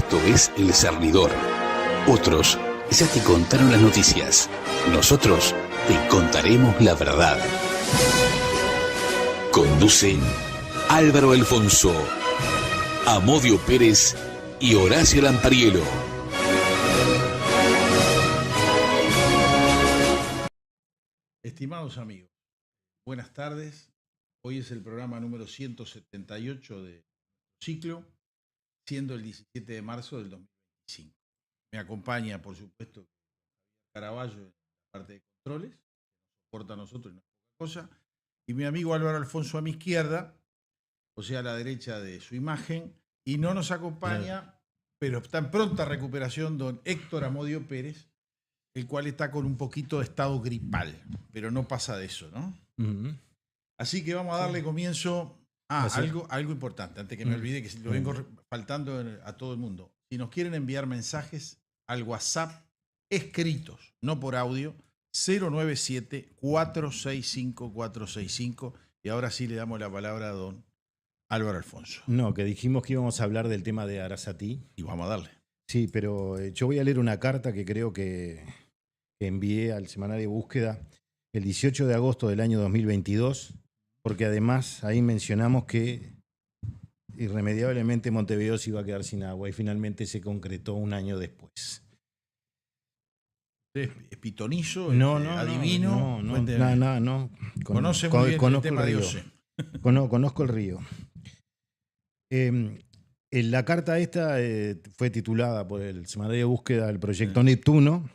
Esto es El Cernidor. Otros ya te contaron las noticias. Nosotros te contaremos la verdad. Conducen Álvaro Alfonso, Amodio Pérez y Horacio Lampariello. Estimados amigos, buenas tardes. Hoy es el programa número 178 de ciclo, siendo el 17 de marzo del 2025. Me acompaña, por supuesto, Caraballo en la parte de controles, que nos soporta a nosotros y no es poca cosa, y mi amigo Álvaro Alfonso a mi izquierda, o sea, a la derecha de su imagen, y no nos acompaña, pero está en pronta recuperación, don Héctor Amodio Pérez, el cual está con un poquito de estado gripal, pero no pasa de eso, ¿no? Así que vamos a darle comienzo a algo importante, antes que me olvide, que lo vengo faltando a todo el mundo. Si nos quieren enviar mensajes al WhatsApp escritos, no por audio, 097-465-465, y ahora sí le damos la palabra a don Álvaro Alfonso. No, que dijimos que íbamos a hablar del tema de Arasatí. Y vamos a darle. Sí, pero yo voy a leer una carta que creo que envié al semanario Búsqueda el 18 de agosto del año 2022, porque además ahí mencionamos que irremediablemente Montevideo se iba a quedar sin agua y finalmente se concretó un año después. ¿Es pitonizo? No, ¿Adivino? No. Conoce muy bien el tema de Dios. Conozco el río. La carta esta fue titulada por el semanario de búsqueda del proyecto Neptuno,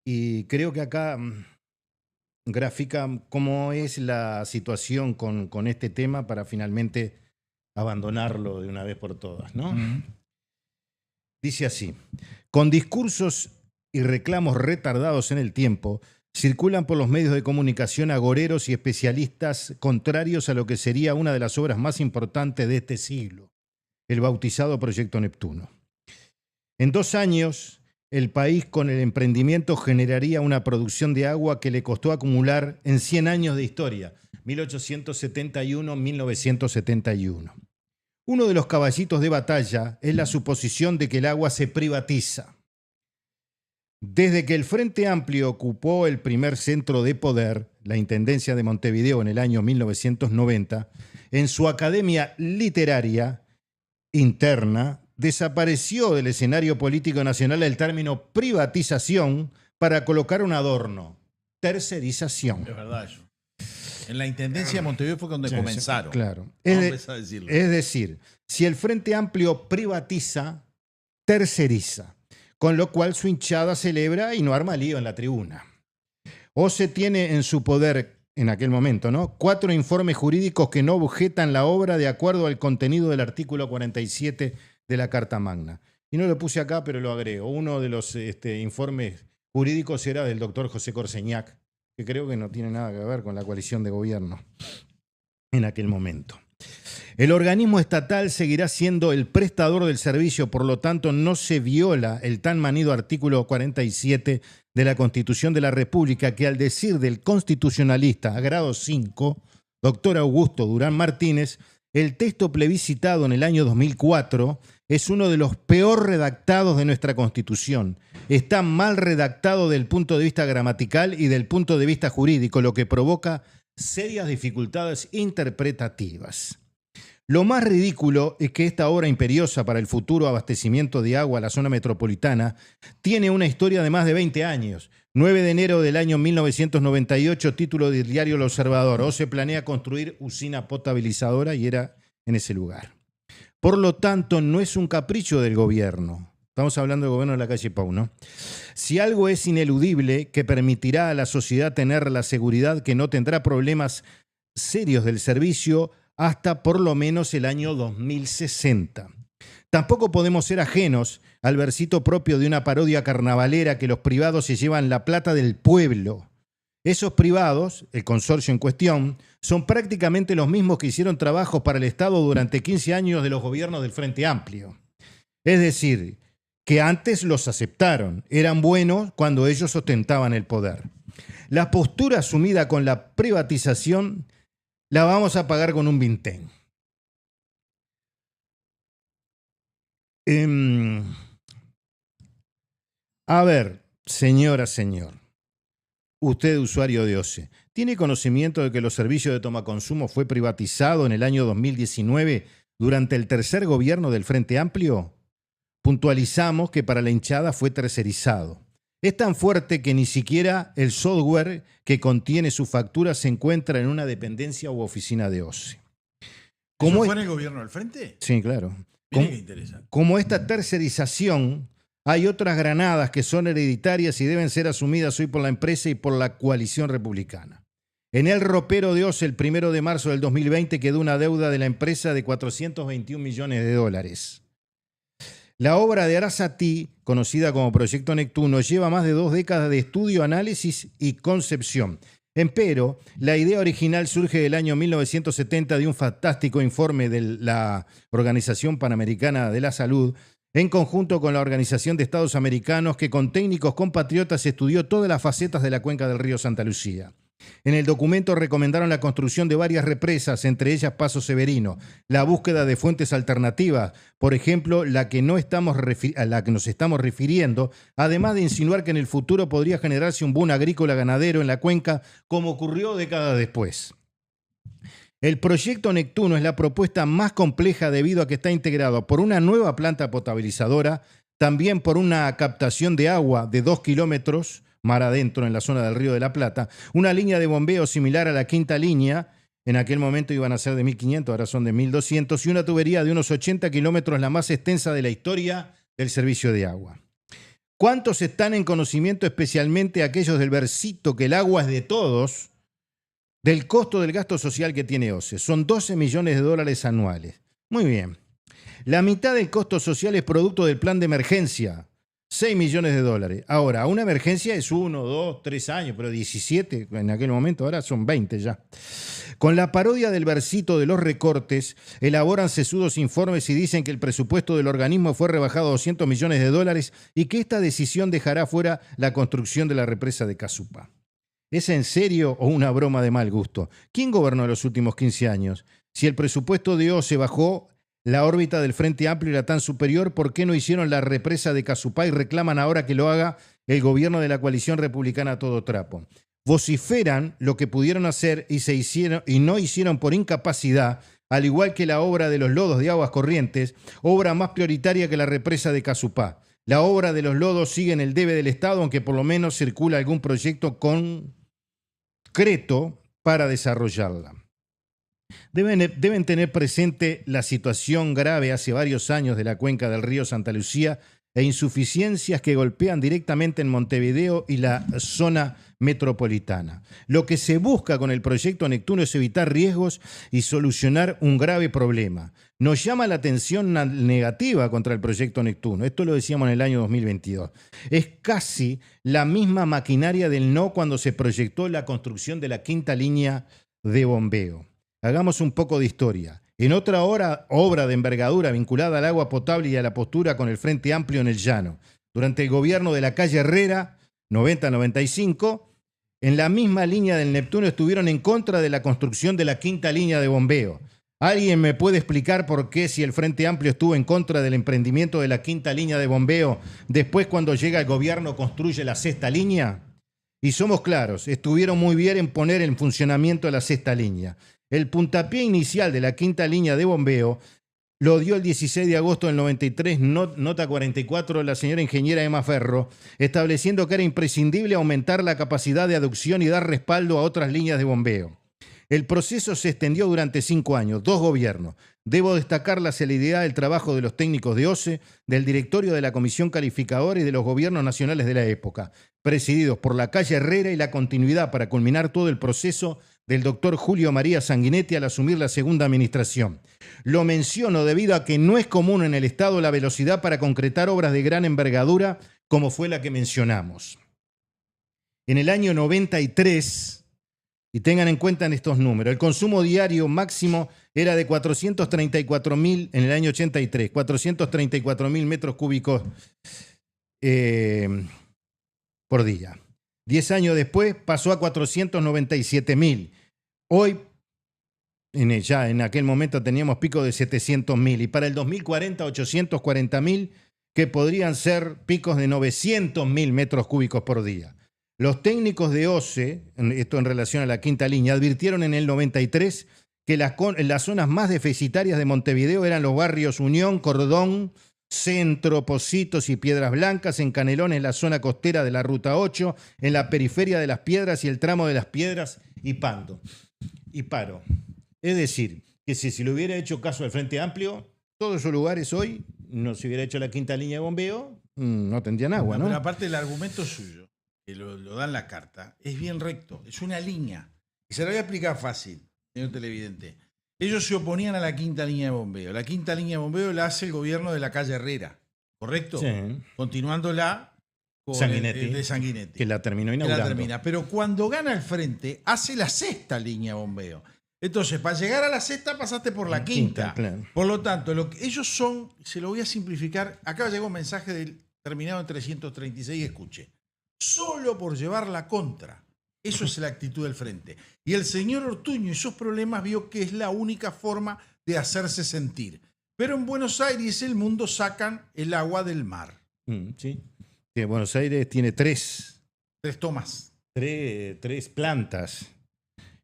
y creo que acá grafica cómo es la situación con este tema para finalmente abandonarlo de una vez por todas, ¿no? Dice así: con discursos y reclamos retardados en el tiempo, circulan por los medios de comunicación agoreros y especialistas contrarios a lo que sería una de las obras más importantes de este siglo, el bautizado Proyecto Neptuno. En 2 años, el país con el emprendimiento generaría una producción de agua que le costó acumular en 100 años de historia, 1871-1971. Uno de los caballitos de batalla es la suposición de que el agua se privatiza. Desde que el Frente Amplio ocupó el primer centro de poder, la Intendencia de Montevideo en el año 1990, en su academia literaria interna, desapareció del escenario político nacional el término privatización para colocar un adorno: tercerización. Es verdad eso. En la Intendencia de Montevideo fue donde comenzaron. Claro. Vamos a decirlo. Es decir, si el Frente Amplio privatiza, terceriza, con lo cual su hinchada celebra y no arma lío en la tribuna. O se tiene en su poder, en aquel momento, ¿no?, 4 informes jurídicos que no objetan la obra de acuerdo al contenido del artículo 47 de la Carta Magna. Y no lo puse acá, pero lo agrego. Uno de los informes jurídicos era del doctor José Corseñac, que creo que no tiene nada que ver con la coalición de gobierno en aquel momento. El organismo estatal seguirá siendo el prestador del servicio, por lo tanto no se viola el tan manido artículo 47 de la Constitución de la República, que al decir del constitucionalista a grado 5, doctor Augusto Durán Martínez, el texto plebiscitado en el año 2004 es uno de los peor redactados de nuestra Constitución. Está mal redactado desde el punto de vista gramatical y del punto de vista jurídico, lo que provoca serias dificultades interpretativas. Lo más ridículo es que esta obra imperiosa para el futuro abastecimiento de agua a la zona metropolitana tiene una historia de más de 20 años. 9 de enero del año 1998, título del diario El Observador: o se planea construir usina potabilizadora, y era en ese lugar. Por lo tanto, no es un capricho del gobierno. Estamos hablando del gobierno de la calle Pau, ¿no? Si algo es ineludible que permitirá a la sociedad tener la seguridad que no tendrá problemas serios del servicio hasta por lo menos el año 2060. Tampoco podemos ser ajenos al versito propio de una parodia carnavalera que los privados se llevan la plata del pueblo. Esos privados, el consorcio en cuestión, son prácticamente los mismos que hicieron trabajos para el Estado durante 15 años de los gobiernos del Frente Amplio. Es decir, que antes los aceptaron, eran buenos cuando ellos ostentaban el poder. La postura asumida con la privatización la vamos a pagar con un vintén. A ver, señor, usted usuario de OCE, ¿tiene conocimiento de que los servicios de tomaconsumo fue privatizado en el año 2019 durante el tercer gobierno del Frente Amplio? Puntualizamos que para la hinchada fue tercerizado. Es tan fuerte que ni siquiera el software que contiene su factura se encuentra en una dependencia u oficina de OCE. ¿Eso fue en el gobierno del Frente? Sí, claro. Mire qué interesante. Como esta tercerización, hay otras granadas que son hereditarias y deben ser asumidas hoy por la empresa y por la coalición republicana. En el ropero de OCE, el 1 de marzo del 2020, quedó una deuda de la empresa de 421 millones de dólares. La obra de Arasati, conocida como Proyecto Neptuno, lleva más de 2 décadas de estudio, análisis y concepción. Empero, la idea original surge del año 1970 de un fantástico informe de la Organización Panamericana de la Salud, en conjunto con la Organización de Estados Americanos, que con técnicos compatriotas estudió todas las facetas de la cuenca del río Santa Lucía. En el documento recomendaron la construcción de varias represas, entre ellas Paso Severino, la búsqueda de fuentes alternativas, por ejemplo, a la que nos estamos refiriendo, además de insinuar que en el futuro podría generarse un boom agrícola ganadero en la cuenca, como ocurrió décadas después. El proyecto Neptuno es la propuesta más compleja debido a que está integrado por una nueva planta potabilizadora, también por una captación de agua de 2 kilómetros mar adentro en la zona del Río de la Plata, una línea de bombeo similar a la quinta línea, en aquel momento iban a ser de 1.500, ahora son de 1.200, y una tubería de unos 80 kilómetros, la más extensa de la historia del servicio de agua. ¿Cuántos están en conocimiento, especialmente aquellos del versito, que el agua es de todos, del costo del gasto social que tiene OCE? Son 12 millones de dólares anuales. Muy bien. La mitad del costo social es producto del plan de emergencia, 6 millones de dólares. Ahora, una emergencia es 1, 2, 3 años, pero 17 en aquel momento, ahora son 20 ya. Con la parodia del versito de los recortes, elaboran sesudos informes y dicen que el presupuesto del organismo fue rebajado a 200 millones de dólares y que esta decisión dejará fuera la construcción de la represa de Casupá. ¿Es en serio o una broma de mal gusto? ¿Quién gobernó los últimos 15 años? Si el presupuesto de OCE bajó, la órbita del Frente Amplio era tan superior, ¿por qué no hicieron la represa de Casupá y reclaman ahora que lo haga el gobierno de la coalición republicana a todo trapo? Vociferan lo que pudieron hacer y no hicieron por incapacidad, al igual que la obra de los lodos de aguas corrientes, obra más prioritaria que la represa de Casupá. La obra de los lodos sigue en el debe del Estado, aunque por lo menos circula algún proyecto concreto para desarrollarla. Deben tener presente la situación grave hace varios años de la cuenca del río Santa Lucía e insuficiencias que golpean directamente en Montevideo y la zona metropolitana. Lo que se busca con el proyecto Neptuno es evitar riesgos y solucionar un grave problema. Nos llama la atención negativa contra el proyecto Neptuno. Esto lo decíamos en el año 2022. Es casi la misma maquinaria del no cuando se proyectó la construcción de la quinta línea de bombeo. Hagamos un poco de historia. En otra obra de envergadura vinculada al agua potable y a la postura con el Frente Amplio en el Llano, durante el gobierno de la calle Herrera, 90-95, en la misma línea del Neptuno estuvieron en contra de la construcción de la quinta línea de bombeo. ¿Alguien me puede explicar por qué, si el Frente Amplio estuvo en contra del emprendimiento de la quinta línea de bombeo, después cuando llega el gobierno construye la sexta línea? Y somos claros, estuvieron muy bien en poner en funcionamiento la sexta línea. El puntapié inicial de la quinta línea de bombeo lo dio el 16 de agosto del 93, nota 44 de la señora ingeniera Emma Ferro, estableciendo que era imprescindible aumentar la capacidad de aducción y dar respaldo a otras líneas de bombeo. El proceso se extendió durante 5 años, 2 gobiernos. Debo destacar la celeridad del trabajo de los técnicos de OCE, del directorio de la Comisión Calificadora y de los gobiernos nacionales de la época, presididos por la calle Herrera, y la continuidad para culminar todo el proceso del doctor Julio María Sanguinetti al asumir la segunda administración. Lo menciono debido a que no es común en el Estado la velocidad para concretar obras de gran envergadura como fue la que mencionamos. En el año 93, y tengan en cuenta estos números, el consumo diario máximo era de 434.000 en el año 83, 434.000 metros cúbicos por día. 10 años después pasó a 497.000. Hoy Ya en aquel momento teníamos pico de 700.000 y para el 2040 840.000 que podrían ser picos de 900.000 metros cúbicos por día. Los técnicos de OCE, esto en relación a la quinta línea, advirtieron en el 93 que las zonas más deficitarias de Montevideo eran los barrios Unión, Cordón, Centro, Pocitos y Piedras Blancas, en Canelones, la zona costera de la Ruta 8, en la periferia de Las Piedras y el tramo de Las Piedras y Pando. Y Paro. Es decir, que si le hubiera hecho caso al Frente Amplio, todos esos lugares hoy no se hubiera hecho la quinta línea de bombeo, no tendrían agua, ¿no? Pero aparte el argumento suyo, que lo da en la carta, es bien recto, es una línea. Y se lo voy a explicar fácil, señor televidente. Ellos se oponían a la quinta línea de bombeo. La quinta línea de bombeo la hace el gobierno de la calle Herrera, ¿correcto? Sí. Continuándola con Sanguinetti, de Sanguinetti. que la terminó inaugurando. Pero cuando gana el frente, hace la sexta línea de bombeo. Entonces, para llegar a la sexta pasaste por la quinta. Claro. Por lo tanto, ellos son, se lo voy a simplificar, acá llegó un mensaje terminado en 336, escuche. Solo por llevar la contra. Eso es la actitud del frente. Y el señor Ortuño y sus problemas vio que es la única forma de hacerse sentir. Pero en Buenos Aires el mundo sacan el agua del mar. Sí. Que Buenos Aires tiene tres tomas. Tres plantas.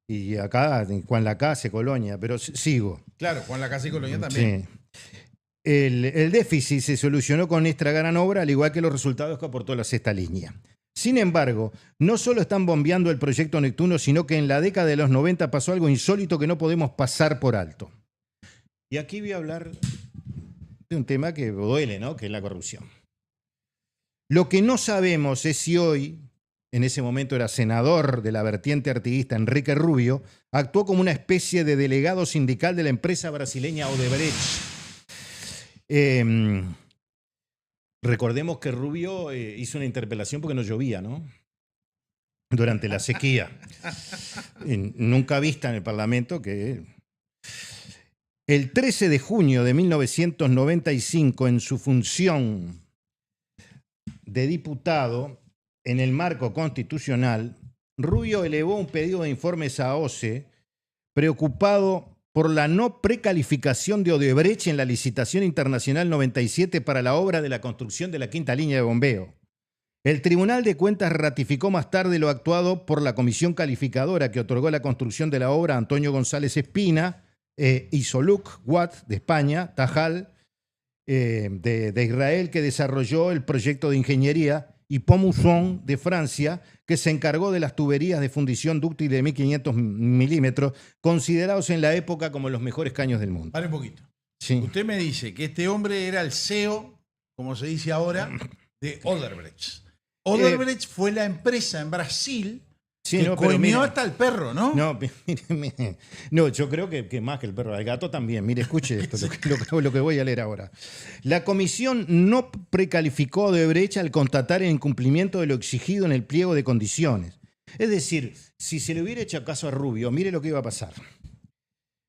Y acá, en Juan Lacase, Colonia, pero sigo. Claro, Juan Lacase y Colonia también. Sí. El déficit se solucionó con esta gran obra, al igual que los resultados que aportó la sexta línea. Sin embargo, no solo están bombeando el proyecto Neptuno, sino que en la década de los 90 pasó algo insólito que no podemos pasar por alto. Y aquí voy a hablar de un tema que duele, ¿no? Que es la corrupción. Lo que no sabemos es si hoy, en ese momento era senador de la vertiente artiguista Enrique Rubio, actuó como una especie de delegado sindical de la empresa brasileña Odebrecht. Recordemos que Rubio hizo una interpelación porque no llovía, ¿no? Durante la sequía. Nunca vista en el Parlamento que... El 13 de junio de 1995, en su función de diputado, en el marco constitucional, Rubio elevó un pedido de informes a OCE preocupado por la no precalificación de Odebrecht en la licitación internacional 97 para la obra de la construcción de la quinta línea de bombeo. El Tribunal de Cuentas ratificó más tarde lo actuado por la comisión calificadora que otorgó la construcción de la obra a Antonio González Espina, Isoluc Watt de España, Tajal de Israel, que desarrolló el proyecto de ingeniería, y Pomusson de Francia, que se encargó de las tuberías de fundición dúctil de 1500 milímetros, considerados en la época como los mejores caños del mundo. Pare un poquito. Sí. Usted me dice que este hombre era el CEO, como se dice ahora, de Odebrecht. Odebrecht fue la empresa en Brasil que coimió hasta el perro, ¿no? No, yo creo que más que el perro, el gato también. Mire, escuche esto, lo que voy a leer ahora. La comisión no precalificó a Odebrecht al constatar el incumplimiento de lo exigido en el pliego de condiciones. Es decir, si se le hubiera hecho caso a Rubio, mire lo que iba a pasar.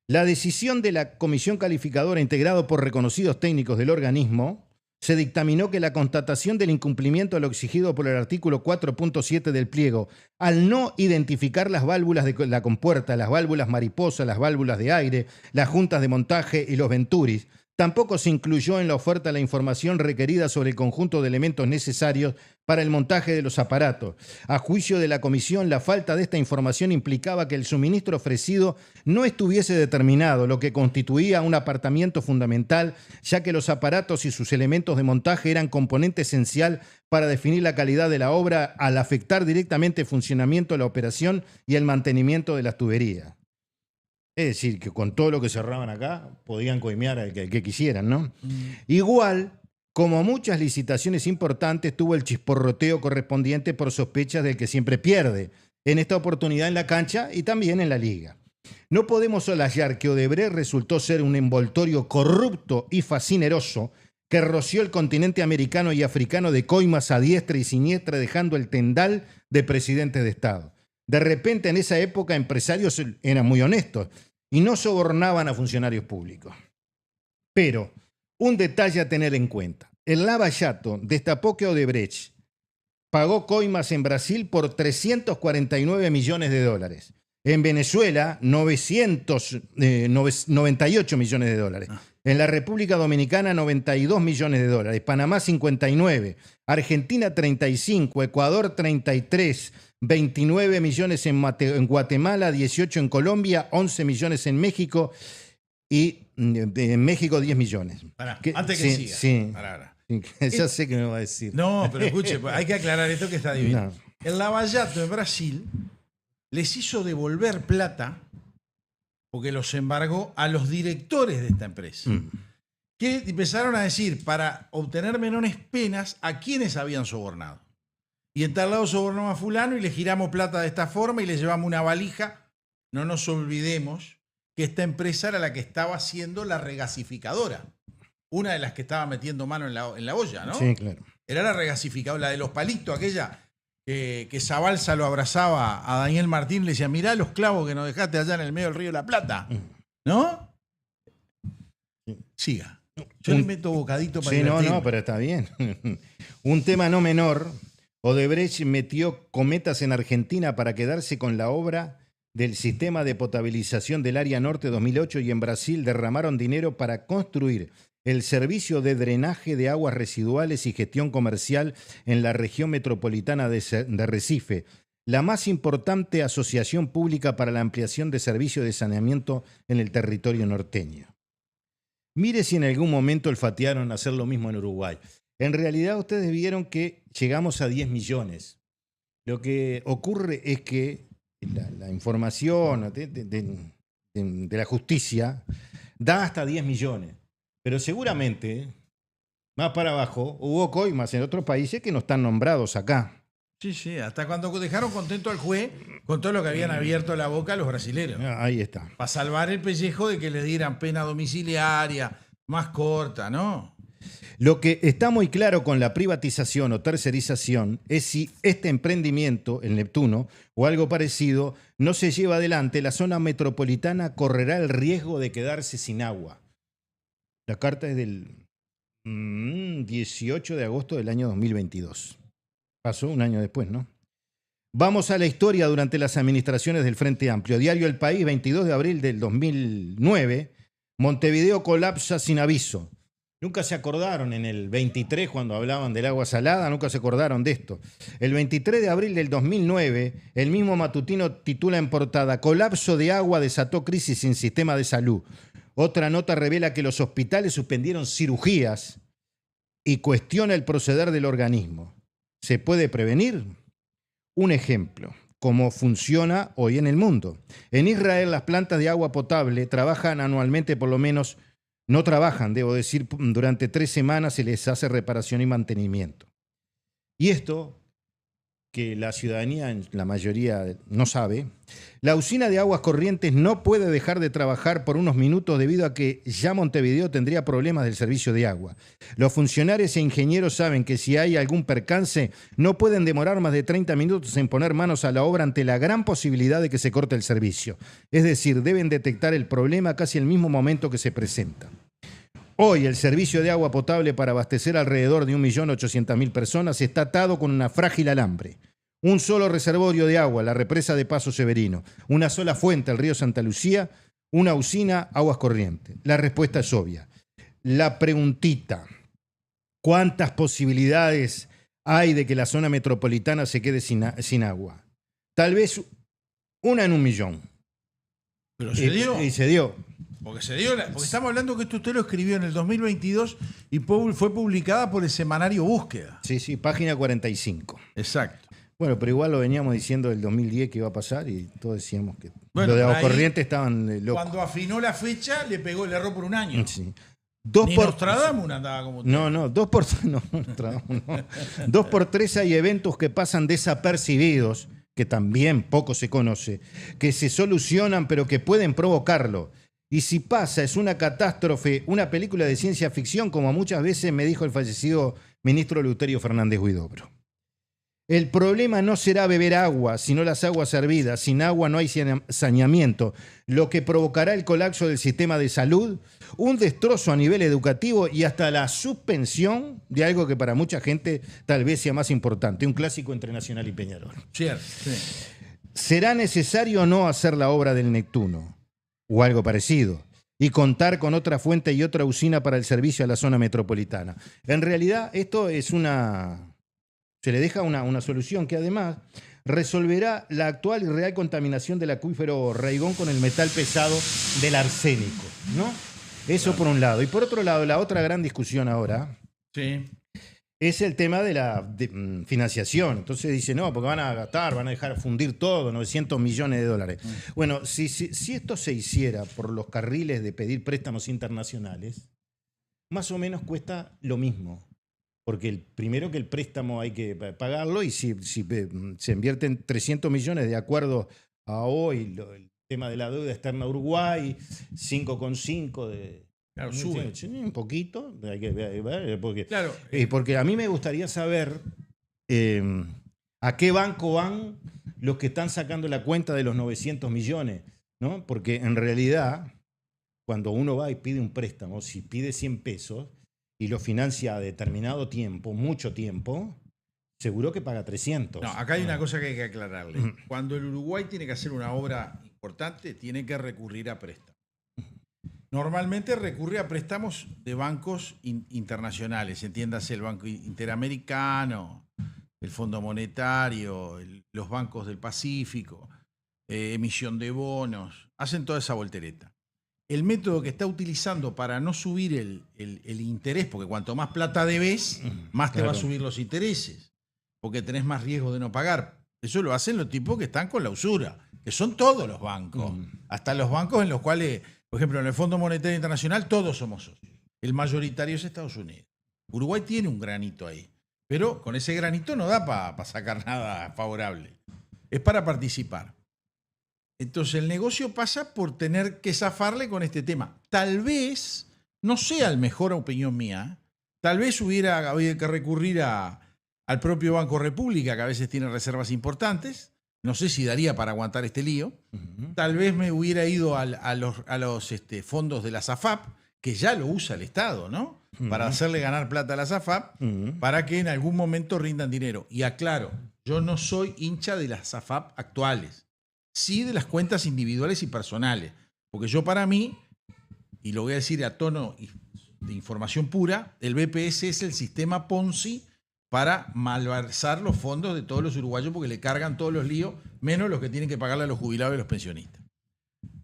La decisión de la comisión calificadora, integrada por reconocidos técnicos del organismo, se dictaminó que la constatación del incumplimiento de lo exigido por el artículo 4.7 del pliego, al no identificar las válvulas de la compuerta, las válvulas mariposa, las válvulas de aire, las juntas de montaje y los venturis, tampoco se incluyó en la oferta la información requerida sobre el conjunto de elementos necesarios para el montaje de los aparatos. A juicio de la comisión, la falta de esta información implicaba que el suministro ofrecido no estuviese determinado, lo que constituía un apartamiento fundamental, ya que los aparatos y sus elementos de montaje eran componente esencial para definir la calidad de la obra al afectar directamente el funcionamiento de la operación y el mantenimiento de las tuberías. Es decir, que con todo lo que cerraban acá, podían coimear al que quisieran, ¿no? Igual, como muchas licitaciones importantes, tuvo el chisporroteo correspondiente por sospechas del que siempre pierde, en esta oportunidad en la cancha y también en la liga. No podemos solayar que Odebrecht resultó ser un envoltorio corrupto y fascineroso que roció el continente americano y africano de coimas a diestra y siniestra, dejando el tendal de presidentes de Estado. De repente, en esa época, empresarios eran muy honestos y no sobornaban a funcionarios públicos. Pero, un detalle a tener en cuenta. El Lava Jato destapó que Odebrecht pagó coimas en Brasil por $349 millones. En Venezuela, 98 millones de dólares. En la República Dominicana, 92 millones de dólares. Panamá, 59. Argentina, 35. Ecuador, 33. 29 millones en Guatemala, 18 en Colombia, 11 millones en México y en México 10 millones. Antes que siga. Sí. Pará. Ya sé que me va a decir. No, pero escuche, hay que aclarar esto que está divino. No. El Lava Jato en Brasil les hizo devolver plata porque los embargó a los directores de esta empresa. Que empezaron a decir, para obtener menores penas, a quienes habían sobornado. Y en tal lado sobornamos a fulano y le giramos plata de esta forma y le llevamos una valija. No nos olvidemos que esta empresa era la que estaba haciendo la regasificadora. Una de las que estaba metiendo mano en la olla, ¿no? Sí, claro. Era la regasificadora, la de los palitos, aquella que Zabalza lo abrazaba a Daniel Martín y le decía, mirá los clavos que nos dejaste allá en el medio del Río de la Plata. ¿No? Siga. Yo le meto bocadito para divertirme. No, pero está bien. Un tema no menor. Odebrecht metió cometas en Argentina para quedarse con la obra del sistema de potabilización del área norte 2008 y en Brasil derramaron dinero para construir el servicio de drenaje de aguas residuales y gestión comercial en la región metropolitana de Recife, la más importante asociación pública para la ampliación de servicios de saneamiento en el territorio norteño. Mire si en algún momento olfatearon hacer lo mismo en Uruguay. En realidad ustedes vieron que llegamos a 10 millones. Lo que ocurre es que la información de la justicia da hasta 10 millones. Pero seguramente, más para abajo, hubo coimas en otros países que no están nombrados acá. Sí, hasta cuando dejaron contento al juez con todo lo que habían abierto la boca a los brasileños. Ahí está. Para salvar el pellejo de que les dieran pena domiciliaria más corta, ¿no? Lo que está muy claro con la privatización o tercerización es si este emprendimiento, el Neptuno, o algo parecido, no se lleva adelante, la zona metropolitana correrá el riesgo de quedarse sin agua. La carta es del 18 de agosto del año 2022. Pasó un año después, ¿no? Vamos a la historia durante las administraciones del Frente Amplio. Diario El País, 22 de abril del 2009. Montevideo colapsa sin aviso. Nunca se acordaron en el 23 cuando hablaban del agua salada, nunca se acordaron de esto. El 23 de abril del 2009, el mismo matutino titula en portada: colapso de agua desató crisis en sistema de salud. Otra nota revela que los hospitales suspendieron cirugías y cuestiona el proceder del organismo. ¿Se puede prevenir? Un ejemplo, cómo funciona hoy en el mundo. En Israel las plantas de agua potable trabajan anualmente por lo menos. No trabajan, debo decir, durante 3 semanas se les hace reparación y mantenimiento. Y esto, que la ciudadanía, la mayoría, no sabe, la usina de aguas corrientes no puede dejar de trabajar por unos minutos debido a que ya Montevideo tendría problemas del servicio de agua. Los funcionarios e ingenieros saben que si hay algún percance, no pueden demorar más de 30 minutos en poner manos a la obra ante la gran posibilidad de que se corte el servicio. Es decir, deben detectar el problema casi al mismo momento que se presenta. Hoy el servicio de agua potable para abastecer alrededor de 1.800.000 personas está atado con una frágil alambre. Un solo reservorio de agua, la represa de Paso Severino. Una sola fuente, el río Santa Lucía. Una usina, aguas corrientes. La respuesta es obvia. La preguntita: ¿cuántas posibilidades hay de que la zona metropolitana se quede sin agua? Tal vez 1 en 1.000.000. Pero se dio. Y se dio. Porque estamos hablando que esto usted lo escribió en el 2022 y fue publicada por el semanario Búsqueda. Sí, página 45. Exacto. Bueno, pero igual lo veníamos diciendo del 2010 que iba a pasar y todos decíamos que bueno, lo de Aguas Corrientes estaban locos. Cuando afinó la fecha, le pegó el error por 1 año. Sí. Nostradamus andaba como usted. No, 2 por 3 hay eventos que pasan desapercibidos, que también poco se conoce, que se solucionan pero que pueden provocarlo. Y si pasa, es una catástrofe, una película de ciencia ficción, como muchas veces me dijo el fallecido ministro Eleuterio Fernández Huidobro. El problema no será beber agua, sino las aguas hervidas. Sin agua no hay saneamiento, lo que provocará el colapso del sistema de salud, un destrozo a nivel educativo y hasta la suspensión de algo que para mucha gente tal vez sea más importante, un clásico entre Nacional y Peñarol. Cierto, sí. ¿será necesario o no hacer la obra del Neptuno? O algo parecido. Y contar con otra fuente y otra usina para el servicio a la zona metropolitana. En realidad, esto es se le deja una solución que además resolverá la actual y real contaminación del acuífero Raigón con el metal pesado del arsénico, ¿no? Eso por un lado. Y por otro lado, la otra gran discusión ahora es el tema de la financiación. Entonces dice, no, porque van a dejar fundir todo, 900 millones de dólares. Bueno, si esto se hiciera por los carriles de pedir préstamos internacionales, más o menos cuesta lo mismo. Porque primero que el préstamo hay que pagarlo y si se invierten 300 millones de acuerdo a hoy, el tema de la deuda externa a Uruguay, 5,5 de... Claro, sube. Un poquito, hay que ver, Claro. Porque a mí me gustaría saber a qué banco van los que están sacando la cuenta de los 900 millones, ¿no? Porque en realidad, cuando uno va y pide un préstamo, si pide 100 pesos y lo financia a determinado tiempo, mucho tiempo, seguro que paga 300. No, acá hay una cosa que hay que aclararle. Cuando el Uruguay tiene que hacer una obra importante, tiene que recurrir a préstamos. Normalmente recurre a préstamos de bancos internacionales, entiéndase el Banco Interamericano, el Fondo Monetario, los bancos del Pacífico, emisión de bonos, hacen toda esa voltereta. El método que está utilizando para no subir el interés, porque cuanto más plata debes, más te va a subir los intereses, porque tenés más riesgo de no pagar. Eso lo hacen los tipos que están con la usura, que son todos los bancos, hasta los bancos en los cuales... Por ejemplo, en el Fondo Monetario Internacional todos somos socios. El mayoritario es Estados Unidos. Uruguay tiene un granito ahí, pero con ese granito no da para sacar nada favorable. Es para participar. Entonces el negocio pasa por tener que zafarle con este tema. Tal vez, no sea el mejor opinión mía, tal vez hubiera habido que recurrir al propio Banco República, que a veces tiene reservas importantes. No sé si daría para aguantar este lío. Tal vez me hubiera ido a los fondos de la SAFAP, que ya lo usa el Estado, ¿no? Para hacerle ganar plata a la SAFAP, para que en algún momento rindan dinero. Y aclaro, yo no soy hincha de las SAFAP actuales, sí de las cuentas individuales y personales. Porque yo para mí, y lo voy a decir a tono de información pura, el BPS es el sistema Ponzi para malversar los fondos de todos los uruguayos porque le cargan todos los líos, menos los que tienen que pagarle a los jubilados y los pensionistas.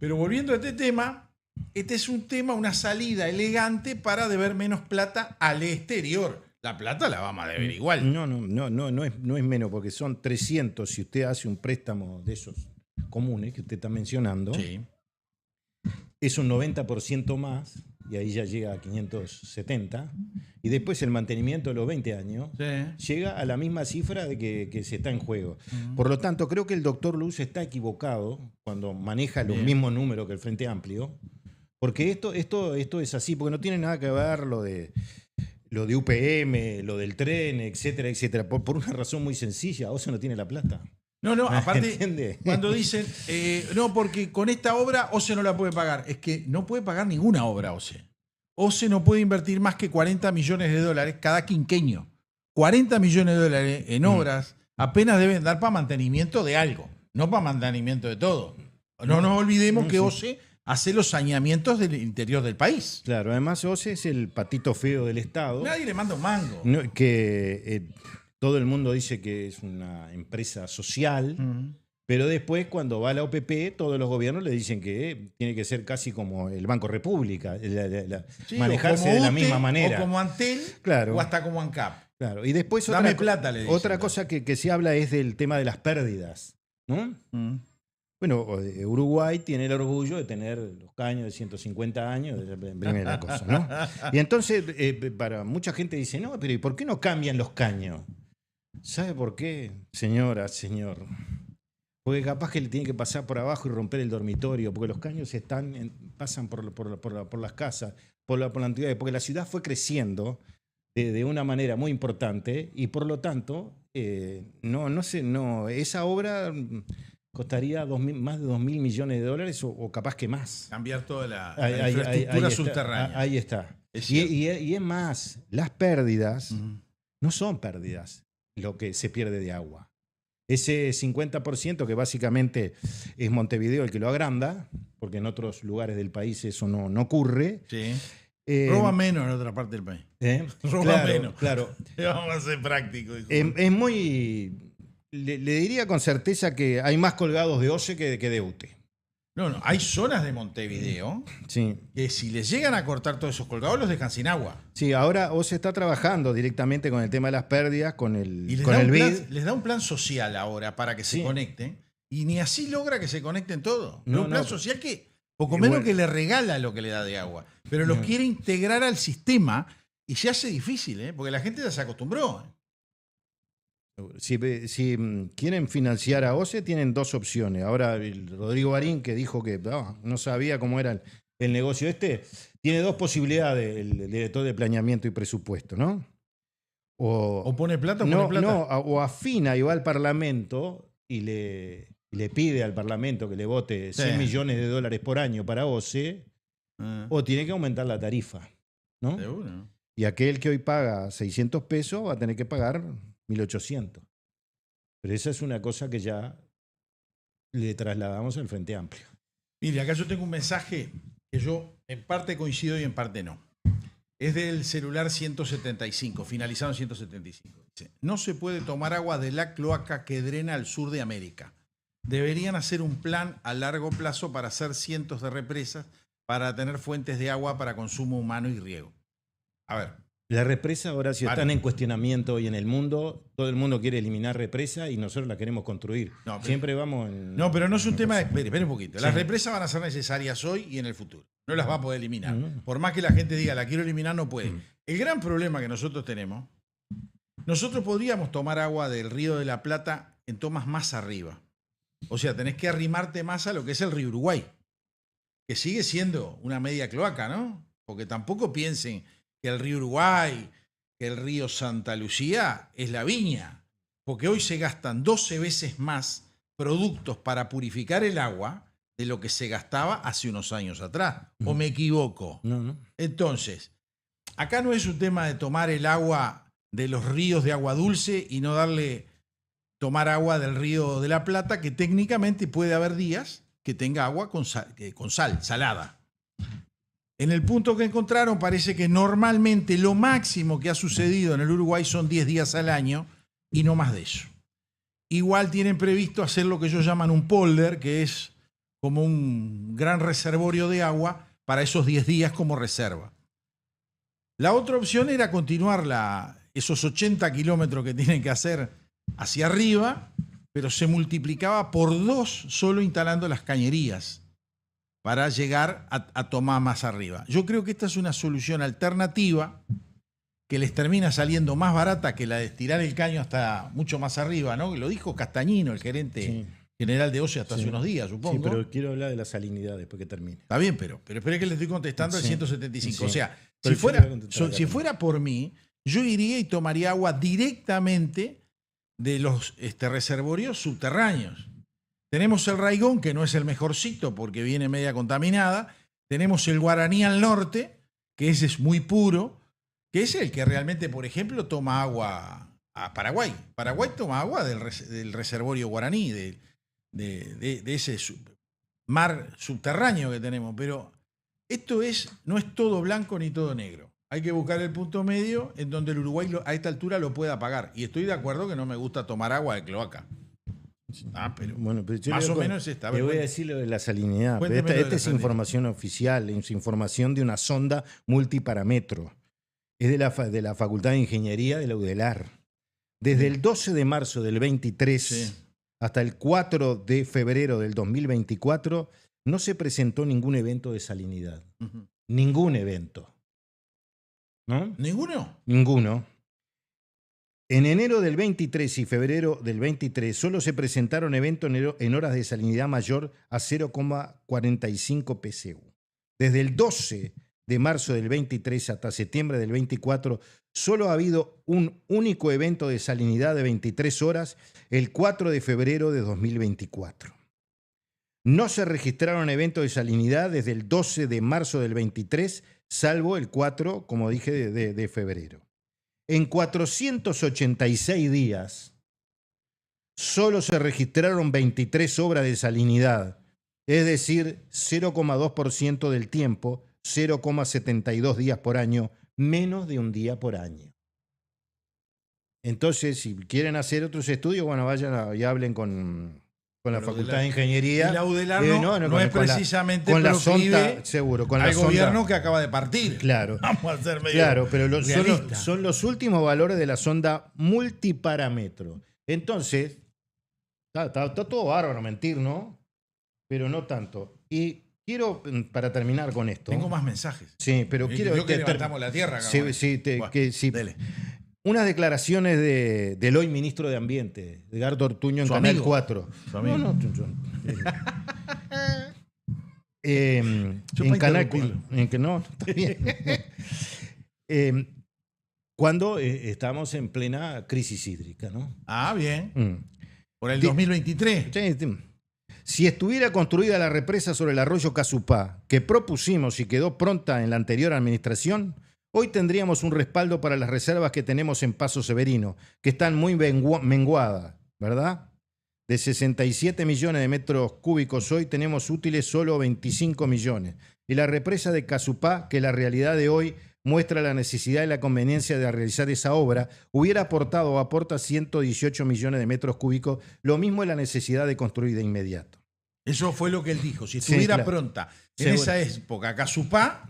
Pero volviendo a este tema, este es un tema, una salida elegante para deber menos plata al exterior. La plata la vamos a deber igual. No es menos, porque son 300 si usted hace un préstamo de esos comunes que usted está mencionando. Sí. Es un 90% más, y ahí ya llega a 570, y después el mantenimiento de los 20 años llega a la misma cifra de que se está en juego. Por lo tanto, creo que el doctor Luz está equivocado cuando maneja los mismos números que el Frente Amplio, porque esto es así, porque no tiene nada que ver lo de UPM, lo del tren, etcétera, etcétera, por una razón muy sencilla: OCE no tiene la plata. No, aparte, ¿entiende? Cuando dicen, no, porque con esta obra OCE no la puede pagar, es que no puede pagar ninguna obra OCE. OCE no puede invertir más que 40 millones de dólares cada quinquenio. 40 millones de dólares en obras apenas deben dar para mantenimiento de algo, no para mantenimiento de todo. No nos olvidemos que OCE hace los saneamientos del interior del país. Claro, además OCE es el patito feo del Estado. Nadie le manda un mango. Todo el mundo dice que es una empresa social, pero después cuando va a la OPP, todos los gobiernos le dicen que tiene que ser casi como el Banco República, manejarse de la misma manera. O como Antel, claro, o hasta como ANCAP. Claro, y después Dame plata, le dicen. Otra cosa que se habla es del tema de las pérdidas, ¿no? Bueno, Uruguay tiene el orgullo de tener los caños de 150 años, es la primera cosa, ¿no? Y entonces, para mucha gente dice, no, pero ¿y por qué no cambian los caños? ¿Sabe por qué, señora, señor? Porque capaz que le tiene que pasar por abajo y romper el dormitorio, porque los caños pasan por las casas, por la antigüedad, porque la ciudad fue creciendo de una manera muy importante y por lo tanto, esa obra costaría más de 2.000 millones de dólares o capaz que más. Cambiar toda la infraestructura subterránea. Ahí está. Y es más, las pérdidas no son pérdidas lo que se pierde de agua. Ese 50% que básicamente es Montevideo el que lo agranda, porque en otros lugares del país eso no ocurre. Sí. Roba menos en otra parte del país. Roba Claro, menos. claro. Vamos a ser prácticos. Es muy... Le diría con certeza que hay más colgados de OCE que de UTE. No, hay zonas de Montevideo Sí. que si les llegan a cortar todos esos colgados los dejan sin agua. Sí, ahora OCE está trabajando directamente con el tema de las pérdidas, con el Y BID. les da un plan social ahora para que se conecten y ni así logra que se conecten todos. No, un plan social que poco menos que le regala lo que le da de agua, pero los quiere integrar al sistema y se hace difícil, porque la gente ya se acostumbró. Si quieren financiar a OCE, tienen dos opciones. Ahora, el Rodrigo Barín, que dijo que no sabía cómo era el negocio tiene dos posibilidades, el director de planeamiento y presupuesto, ¿no? O pone plata o pone plata. No, o afina y va al Parlamento y le pide al Parlamento que le vote 100 millones de dólares por año para OCE, o tiene que aumentar la tarifa, ¿no? Seguro. Y aquel que hoy paga 600 pesos va a tener que pagar 1.800. Pero esa es una cosa que ya le trasladamos al Frente Amplio. Mire, acá yo tengo un mensaje que yo en parte coincido y en parte no. Es del celular 175, finalizado en 175. Dice, no se puede tomar agua de la cloaca que drena al sur de América. Deberían hacer un plan a largo plazo para hacer cientos de represas para tener fuentes de agua para consumo humano y riego. A ver. La represa, ahora si están en cuestionamiento hoy en el mundo, todo el mundo quiere eliminar represa y nosotros la queremos construir. Siempre vamos en... No, pero no es un tema de... Espere un poquito. Las represas van a ser necesarias hoy y en el futuro. No las va a poder eliminar. Por más que la gente diga, la quiero eliminar, no puede. El gran problema que nosotros tenemos, nosotros podríamos tomar agua del Río de la Plata en tomas más arriba. O sea, tenés que arrimarte más a lo que es el río Uruguay, que sigue siendo una media cloaca, ¿no? Porque tampoco piensen que el río Uruguay, que el río Santa Lucía es la viña, porque hoy se gastan 12 veces más productos para purificar el agua de lo que se gastaba hace unos años atrás. ¿O me equivoco? No. Entonces, acá no es un tema de tomar el agua de los ríos de agua dulce y no tomar agua del río de la Plata, que técnicamente puede haber días que tenga agua con sal, salada. En el punto que encontraron parece que normalmente lo máximo que ha sucedido en el Uruguay son 10 días al año y no más de eso. Igual tienen previsto hacer lo que ellos llaman un polder, que es como un gran reservorio de agua para esos 10 días como reserva. La otra opción era continuar esos 80 kilómetros que tienen que hacer hacia arriba, pero se multiplicaba por 2 solo instalando las cañerías para llegar a tomar más arriba. Yo creo que esta es una solución alternativa que les termina saliendo más barata que la de estirar el caño hasta mucho más arriba, ¿no? Lo dijo Castañino, el gerente general de OCE, hasta hace unos días, supongo. Sí, pero quiero hablar de la salinidad después que termine. Está bien, pero espere que le estoy contestando el 175. Sí. O sea, si fuera por mí, yo iría y tomaría agua directamente de los reservorios subterráneos. Tenemos el Raigón, que no es el mejorcito porque viene media contaminada. Tenemos el Guaraní al norte, que ese es muy puro, que es el que realmente, por ejemplo, toma agua a Paraguay. Paraguay toma agua del reservorio Guaraní, de ese mar subterráneo que tenemos. Pero esto no es todo blanco ni todo negro. Hay que buscar el punto medio en donde el Uruguay a esta altura lo pueda pagar. Y estoy de acuerdo que no me gusta tomar agua de cloaca. Pero más o menos esta. Te voy a decir lo de la salinidad. Esta es información oficial, es información de una sonda multiparámetro. Es de la Facultad de Ingeniería de la UDELAR. Desde el 12 de marzo del 23 hasta el 4 de febrero del 2024 no se presentó ningún evento de salinidad. Ningún evento. ¿No? ¿Ninguno? Ninguno. En enero del 23 y febrero del 23 solo se presentaron eventos en horas de salinidad mayor a 0,45 PSU. Desde el 12 de marzo del 23 hasta septiembre del 24 solo ha habido un único evento de salinidad de 23 horas el 4 de febrero de 2024. No se registraron eventos de salinidad desde el 12 de marzo del 23, salvo el 4, como dije, de febrero. En 486 días, solo se registraron 23 obras de salinidad, es decir, 0,2% del tiempo, 0,72 días por año, menos de un día por año. Entonces, si quieren hacer otros estudios, bueno, vayan y hablen con la Facultad de Ingeniería. Y la UDELAR no es precisamente con la proclive sonda, seguro, con al la sonda, gobierno que acaba de partir. Claro. Vamos a ser medio Claro, pero realistas. son los últimos valores de la sonda multiparámetro. Entonces, está todo bárbaro mentir, ¿no? Pero no tanto. Y quiero, para terminar con esto. Tengo más mensajes. Sí, pero quiero. Creo que levantamos la tierra. Sí. Unas declaraciones del hoy ministro de Ambiente, Edgardo Ortuño, en Su Canal amigo. 4. Su amigo. En Canal 4. No, está bien. Cuando estamos en plena crisis hídrica, ¿no? Ah, bien. Mm. Por el 2023. Sí. Si estuviera construida la represa sobre el arroyo Casupá, que propusimos y quedó pronta en la anterior administración, hoy tendríamos un respaldo para las reservas que tenemos en Paso Severino, que están muy menguadas, ¿verdad? De 67 millones de metros cúbicos hoy tenemos útiles solo 25 millones. Y la represa de Casupá, que la realidad de hoy muestra la necesidad y la conveniencia de realizar esa obra, hubiera aportado o aporta 118 millones de metros cúbicos, lo mismo es la necesidad de construir de inmediato. Eso fue lo que él dijo. Si estuviera claro. pronta en Seguro. esa época, Casupá,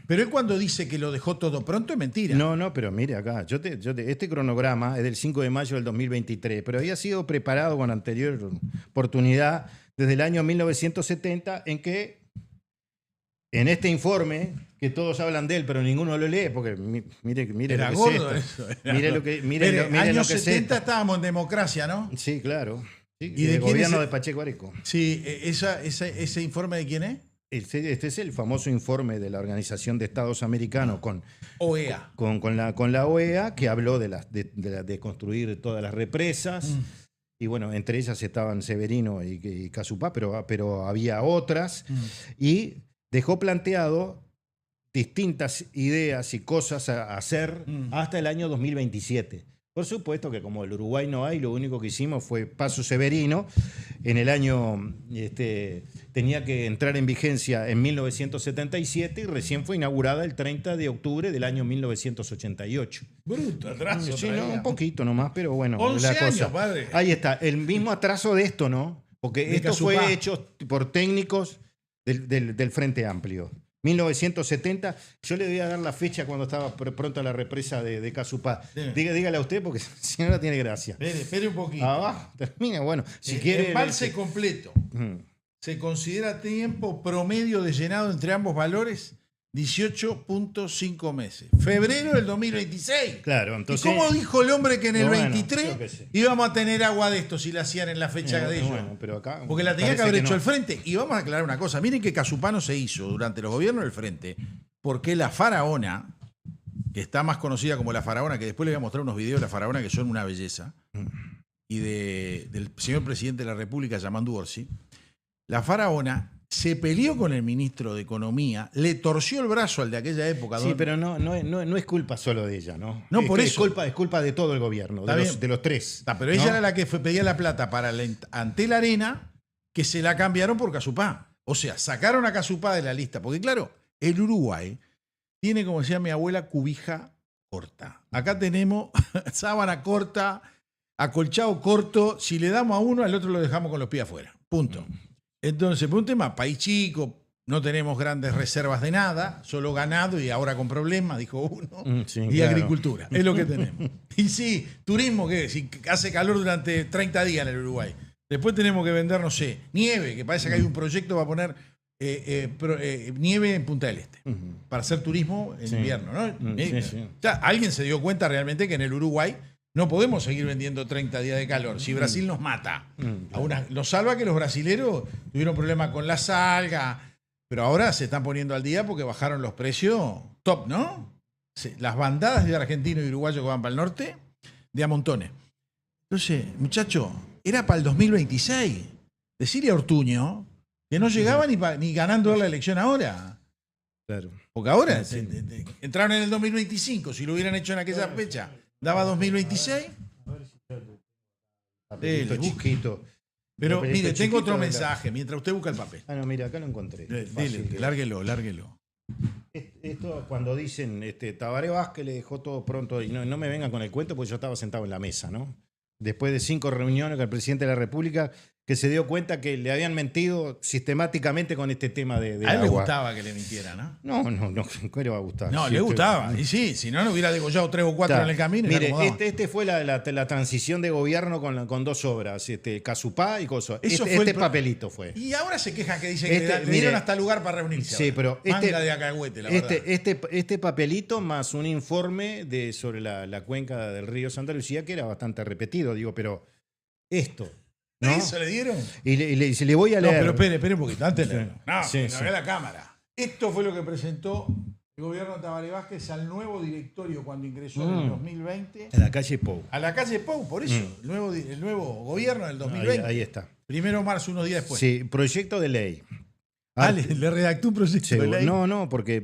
pero él cuando dice que lo dejó todo pronto es mentira. No, pero mire acá, este cronograma es del 5 de mayo del 2023, pero había sido preparado con anterior oportunidad desde el año 1970, en que en este informe, que todos hablan de él, pero ninguno lo lee, porque mire Era lo que gordo es esto. eso. Mire lo que Años es 70 esto. estábamos en democracia, ¿no? Sí, claro. Sí, ¿Y de el quién gobierno es de Pacheco Areco. Sí, ¿ese informe de quién es? Este es el famoso informe de la Organización de Estados Americanos OEA. con la OEA, que habló de construir todas las represas. Y bueno, entre ellas estaban Severino y Casupá, pero había otras. Y dejó planteado distintas ideas y cosas a hacer hasta el año 2027. Por supuesto que como el Uruguay no hay, lo único que hicimos fue Paso Severino. En el año tenía que entrar en vigencia en 1977 y recién fue inaugurada el 30 de octubre del año 1988. Bruto, atraso. Sí, no, un poquito nomás, pero bueno. 11 la cosa. años, padre. Ahí está, el mismo atraso de esto, ¿no? Porque De esto Casupá. fue hecho por técnicos del Frente Amplio. 1970, yo le voy a dar la fecha cuando estaba pronta la represa de Casupá. Dígale a usted, porque si no, no tiene gracia. Espere un poquito. Abajo, termina, bueno. Si quiere. Embalse completo. Se considera tiempo promedio de llenado entre ambos valores 18.5 meses. Febrero del 2026. Claro, entonces. ¿Y cómo dijo el hombre que en el Bueno, 23 yo qué sé. íbamos a tener agua de esto si la hacían en la fecha de ellos? Bueno, pero acá Porque la tenía que parece haber hecho no. el Frente. Y vamos a aclarar una cosa. Miren que Casupá no se hizo durante los gobiernos del Frente porque la faraona, que está más conocida como la faraona, que después le voy a mostrar unos videos de la faraona que son una belleza, y del señor presidente de la República, Yamandu Orsi, la faraona se peleó con el ministro de Economía, le torció el brazo al de aquella época. Sí, pero no es culpa solo de ella, ¿no? No, por eso. Es culpa de todo el gobierno, Está bien. de los tres. Pero ella ¿no? era la que pedía la plata para ante la arena, que se la cambiaron por Casupá. O sea, sacaron a Casupá de la lista. Porque claro, el Uruguay tiene, como decía mi abuela, cubija corta. Acá tenemos sábana corta, acolchado corto. Si le damos a uno, al otro lo dejamos con los pies afuera. Punto. Entonces, por un tema, país chico, no tenemos grandes reservas de nada, solo ganado y ahora con problemas, dijo uno, Sí, y claro. agricultura. Es lo que tenemos. Y sí, turismo, que si hace calor durante 30 días en el Uruguay. Después tenemos que vender, no sé, nieve, que parece que hay un proyecto para poner nieve en Punta del Este, para hacer turismo en invierno, ¿no? Sí. O sea, alguien se dio cuenta realmente que en el Uruguay no podemos seguir vendiendo 30 días de calor. Si Brasil nos mata, nos salva que los brasileros tuvieron problemas con la salga, pero ahora se están poniendo al día porque bajaron los precios top, ¿no? Las bandadas de argentinos y uruguayos que van para el norte, de a montones. Entonces, muchacho, era para el 2026. Decirle a Ortuño que no llegaba ni ganando la elección ahora. Claro. Porque ahora entraron en el 2025. Si lo hubieran hecho en aquella fecha, daba 2026. papelito Dele, chiquito. Pero Papelito mire, tengo chiquito otro de la- mensaje, mientras usted busca el papel. Ah, no, mira, acá lo encontré. Dele, Fácil. lárguelo. Esto cuando dicen Tabaré Vázquez le dejó todo pronto y no me vengan con el cuento porque yo estaba sentado en la mesa, ¿no? Después de 5 reuniones con el presidente de la República, que se dio cuenta que le habían mentido sistemáticamente con este tema de A él le agua. gustaba que le mintiera, ¿no? No, ¿qué le va a gustar? No, Sí, le esto- gustaba. Y sí, si no, no hubiera degollado 3 o 4 Está. en el camino. y le Mire, acomodaba. este fue la transición de gobierno con 2 obras, Casupá y Coso. Eso Este, fue el este pro- papelito fue. Y ahora se quejan que dicen que Este, le dieron mire, hasta lugar para reunirse. Sí, ahora. pero Manga de acahuete, la verdad. este papelito más un informe sobre la cuenca del río Santa Lucía que era bastante repetido, digo, pero esto, ¿no? ¿Eso le dieron? Y le voy a No, leer. pero espere un poquito, antes de leerlo. No, Sí, que sí. lo vea la cámara. Esto fue lo que presentó el gobierno de Tabaré Vázquez al nuevo directorio cuando ingresó en el 2020 En la calle Pou. a la calle Pou, por eso, el nuevo gobierno del 2020. Ahí está. 1 de marzo, unos días después. Sí, proyecto de ley. Ah, le redactó un proyecto Sí, de ley. no, porque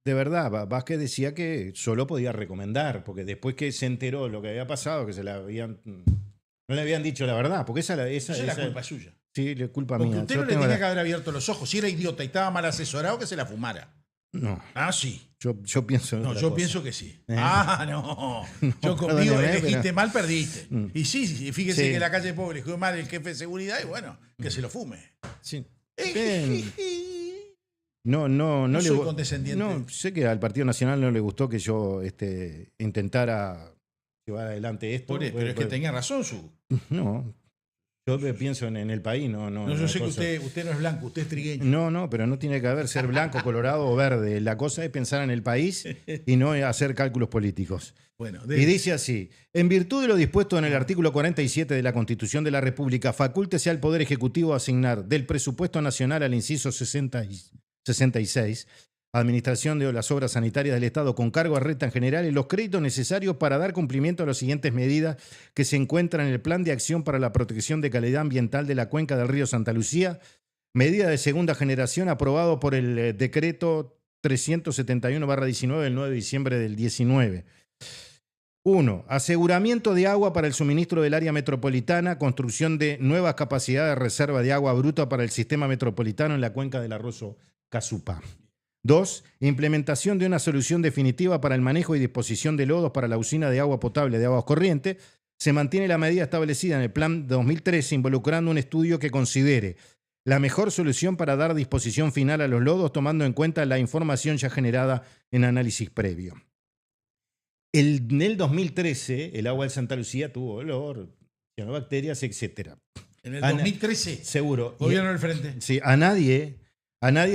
de verdad, Vázquez decía que solo podía recomendar, porque después que se enteró lo que había pasado, que no le habían dicho la verdad, porque esa Esa es la culpa suya. Sí, la culpa Porque mía. usted Yo no le tengo tenía la- que haber abierto los ojos. Si era idiota y estaba mal asesorado, que se la fumara. No, Ah, sí. yo pienso en No, otra yo cosa. pienso que sí. ¿Eh? Ah, no. Yo conmigo perdóneme, elegiste pero- mal, perdiste. Y sí, fíjese Sí. que la calle Pobre eligió mal el jefe de seguridad y bueno, que se lo fume. Sí. Bien. No No le soy gu- condescendiente. No, sé que al Partido Nacional no le gustó que yo intentara llevar adelante esto. Pero es que tenía razón No, yo pienso en el país, no. No, yo una sé que cosa. usted no es blanco, usted es trigueño. No, pero no tiene que haber ser blanco, colorado o verde. La cosa es pensar en el país y no hacer cálculos políticos. Bueno, Y dice así: en virtud de lo dispuesto en el artículo 47 de la Constitución de la República, facúltese al Poder Ejecutivo asignar del presupuesto nacional al inciso 66, Administración de las Obras Sanitarias del Estado con cargo a renta en general, y los créditos necesarios para dar cumplimiento a las siguientes medidas que se encuentran en el Plan de Acción para la Protección de Calidad Ambiental de la Cuenca del Río Santa Lucía, medida de segunda generación aprobado por el decreto 371/19 del 9 de diciembre del 19. 1. Aseguramiento de agua para el suministro del área metropolitana, construcción de nuevas capacidades de reserva de agua bruta para el sistema metropolitano en la cuenca del arroyo Casupá. 2. Implementación de una solución definitiva para el manejo y disposición de lodos para la usina de agua potable de Aguas Corrientes. Se mantiene la medida establecida en el Plan 2013, involucrando un estudio que considere la mejor solución para dar disposición final a los lodos, tomando en cuenta la información ya generada en análisis previo. En el 2013, el agua de Santa Lucía tuvo olor, cianobacterias, etc. En el Ana- 2013, Seguro. gobierno del frente. Sí, a nadie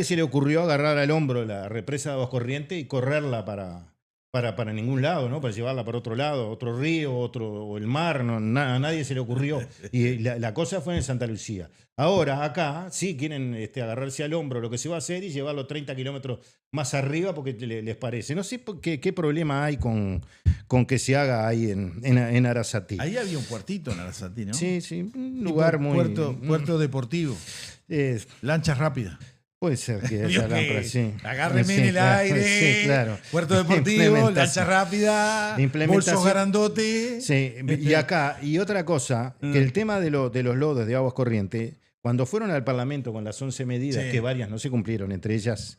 se le ocurrió agarrar al hombro la represa de Aguas Corrientes y correrla para ningún lado, ¿no? Para llevarla para otro lado, otro río, o el mar, no, a nadie se le ocurrió. Y la cosa fue en Santa Lucía. Ahora, acá, sí quieren agarrarse al hombro lo que se va a hacer y llevarlo 30 kilómetros más arriba porque les parece. No sé qué problema hay con que se haga ahí en Arasatí. Ahí había un puertito en Arasatí, ¿no? Sí, un Tipo lugar muy... Puerto deportivo. Lanchas rápidas. Puede ser que Vio haya que lámparas, sí. agárreme Sí, en el claro, aire, sí, claro. puerto deportivo, Implementación. lancha rápida, Implementación. bolsos grandotes. Sí, y acá, y otra cosa, que el tema de los lodos de Aguas Corrientes, cuando fueron al Parlamento con las 11 medidas, Sí. que varias no se cumplieron, entre ellas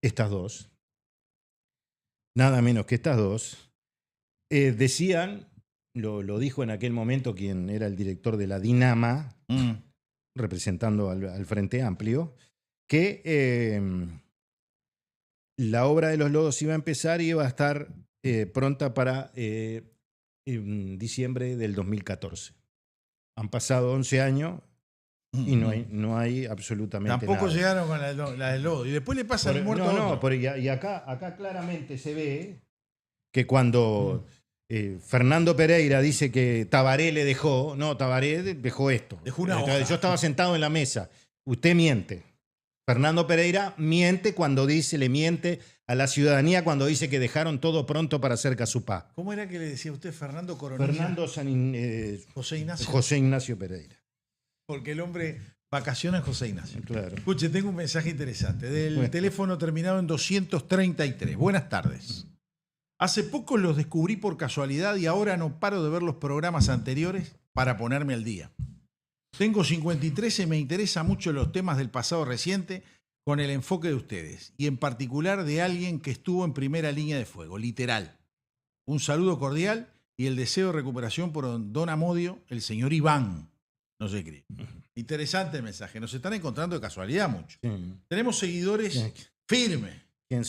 estas dos, nada menos que estas dos, decían, lo dijo en aquel momento quien era el director de la Dinama, representando al Frente Amplio, que la obra de los lodos iba a empezar y iba a estar pronta para diciembre del 2014. Han pasado 11 años y no hay absolutamente Tampoco nada. llegaron con la del lodo. Y después le pasa el muerto a otro. Y acá claramente se ve que cuando Fernando Pereira dice que Tabaré le dejó, no, Tabaré dejó esto. Dejó una hoja. Yo estaba sentado en la mesa. Usted miente. Fernando Pereira miente le miente a la ciudadanía cuando dice que dejaron todo pronto para hacer Casupá. ¿Cómo era que le decía usted Fernando Coronilla? Fernando José Ignacio. José Ignacio Pereira. Porque el hombre vacaciona en José Ignacio. Claro. Escuche, tengo un mensaje interesante del Bueno. teléfono terminado en 233. Buenas tardes. Hace poco los descubrí por casualidad y ahora no paro de ver los programas anteriores para ponerme al día. Tengo 53 y me interesan mucho los temas del pasado reciente con el enfoque de ustedes y en particular de alguien que estuvo en primera línea de fuego, literal. Un saludo cordial y el deseo de recuperación por don Amodio, el señor Iván. No se cree. Interesante el mensaje. Nos están encontrando de casualidad mucho. Tenemos seguidores firmes.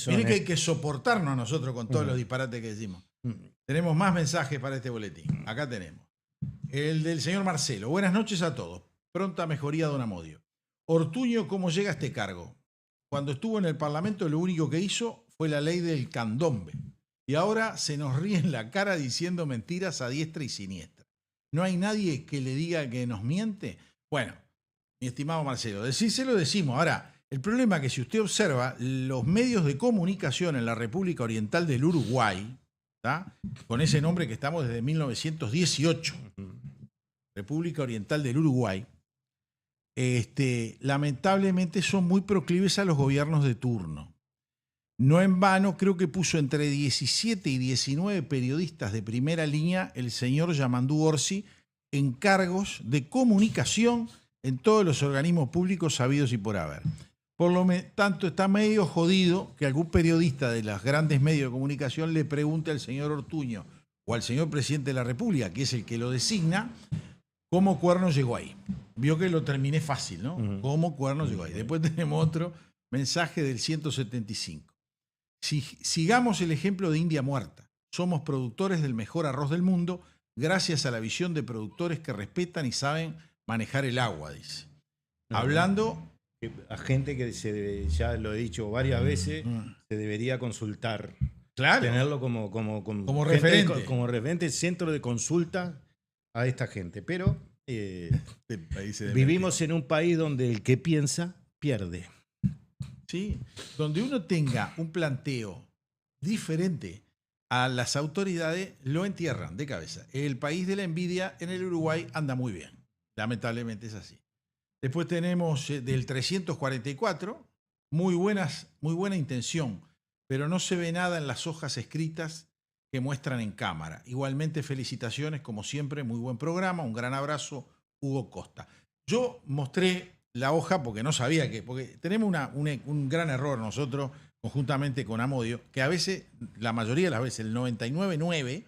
Miren que hay que soportarnos a nosotros con todos los disparates que decimos. Tenemos más mensajes para este boletín. Acá tenemos. El del señor Marcelo. Buenas noches a todos. Pronta mejoría, don Amodio. Ortuño, ¿cómo llega a este cargo? Cuando estuvo en el Parlamento, lo único que hizo fue la ley del candombe. Y ahora se nos ríe en la cara diciendo mentiras a diestra y siniestra. ¿No hay nadie que le diga que nos miente? Bueno, mi estimado Marcelo, decírselo decimos. Ahora, el problema es que si usted observa, los medios de comunicación en la República Oriental del Uruguay, ¿tá? Con ese nombre que estamos desde 1918, República Oriental del Uruguay, lamentablemente son muy proclives a los gobiernos de turno. No en vano, creo que puso entre 17 y 19 periodistas de primera línea el señor Yamandú Orsi en cargos de comunicación en todos los organismos públicos sabidos y por haber. Por lo tanto, está medio jodido que algún periodista de los grandes medios de comunicación le pregunte al señor Ortuño o al señor presidente de la República, que es el que lo designa, cómo Cuerno llegó ahí. Vio que lo terminé fácil, ¿no? Cómo Cuerno llegó ahí. Después tenemos otro mensaje del 175. Sigamos el ejemplo de India muerta. Somos productores del mejor arroz del mundo gracias a la visión de productores que respetan y saben manejar el agua, dice. Hablando... A gente que ya lo he dicho varias veces, se debería consultar. Claro. Tenerlo como referente. Como referente, centro de consulta a esta gente. Pero vivimos en un país donde el que piensa, pierde. ¿Sí? Donde uno tenga un planteo diferente a las autoridades, lo entierran de cabeza. El país de la envidia en el Uruguay anda muy bien. Lamentablemente es así. Después tenemos del 344, muy buena intención, pero no se ve nada en las hojas escritas que muestran en cámara. Igualmente, felicitaciones, como siempre, muy buen programa, un gran abrazo, Hugo Costa. Yo mostré la hoja porque no sabía porque tenemos un gran error nosotros, conjuntamente con Amodio, que a veces, la mayoría de las veces, el 99.9,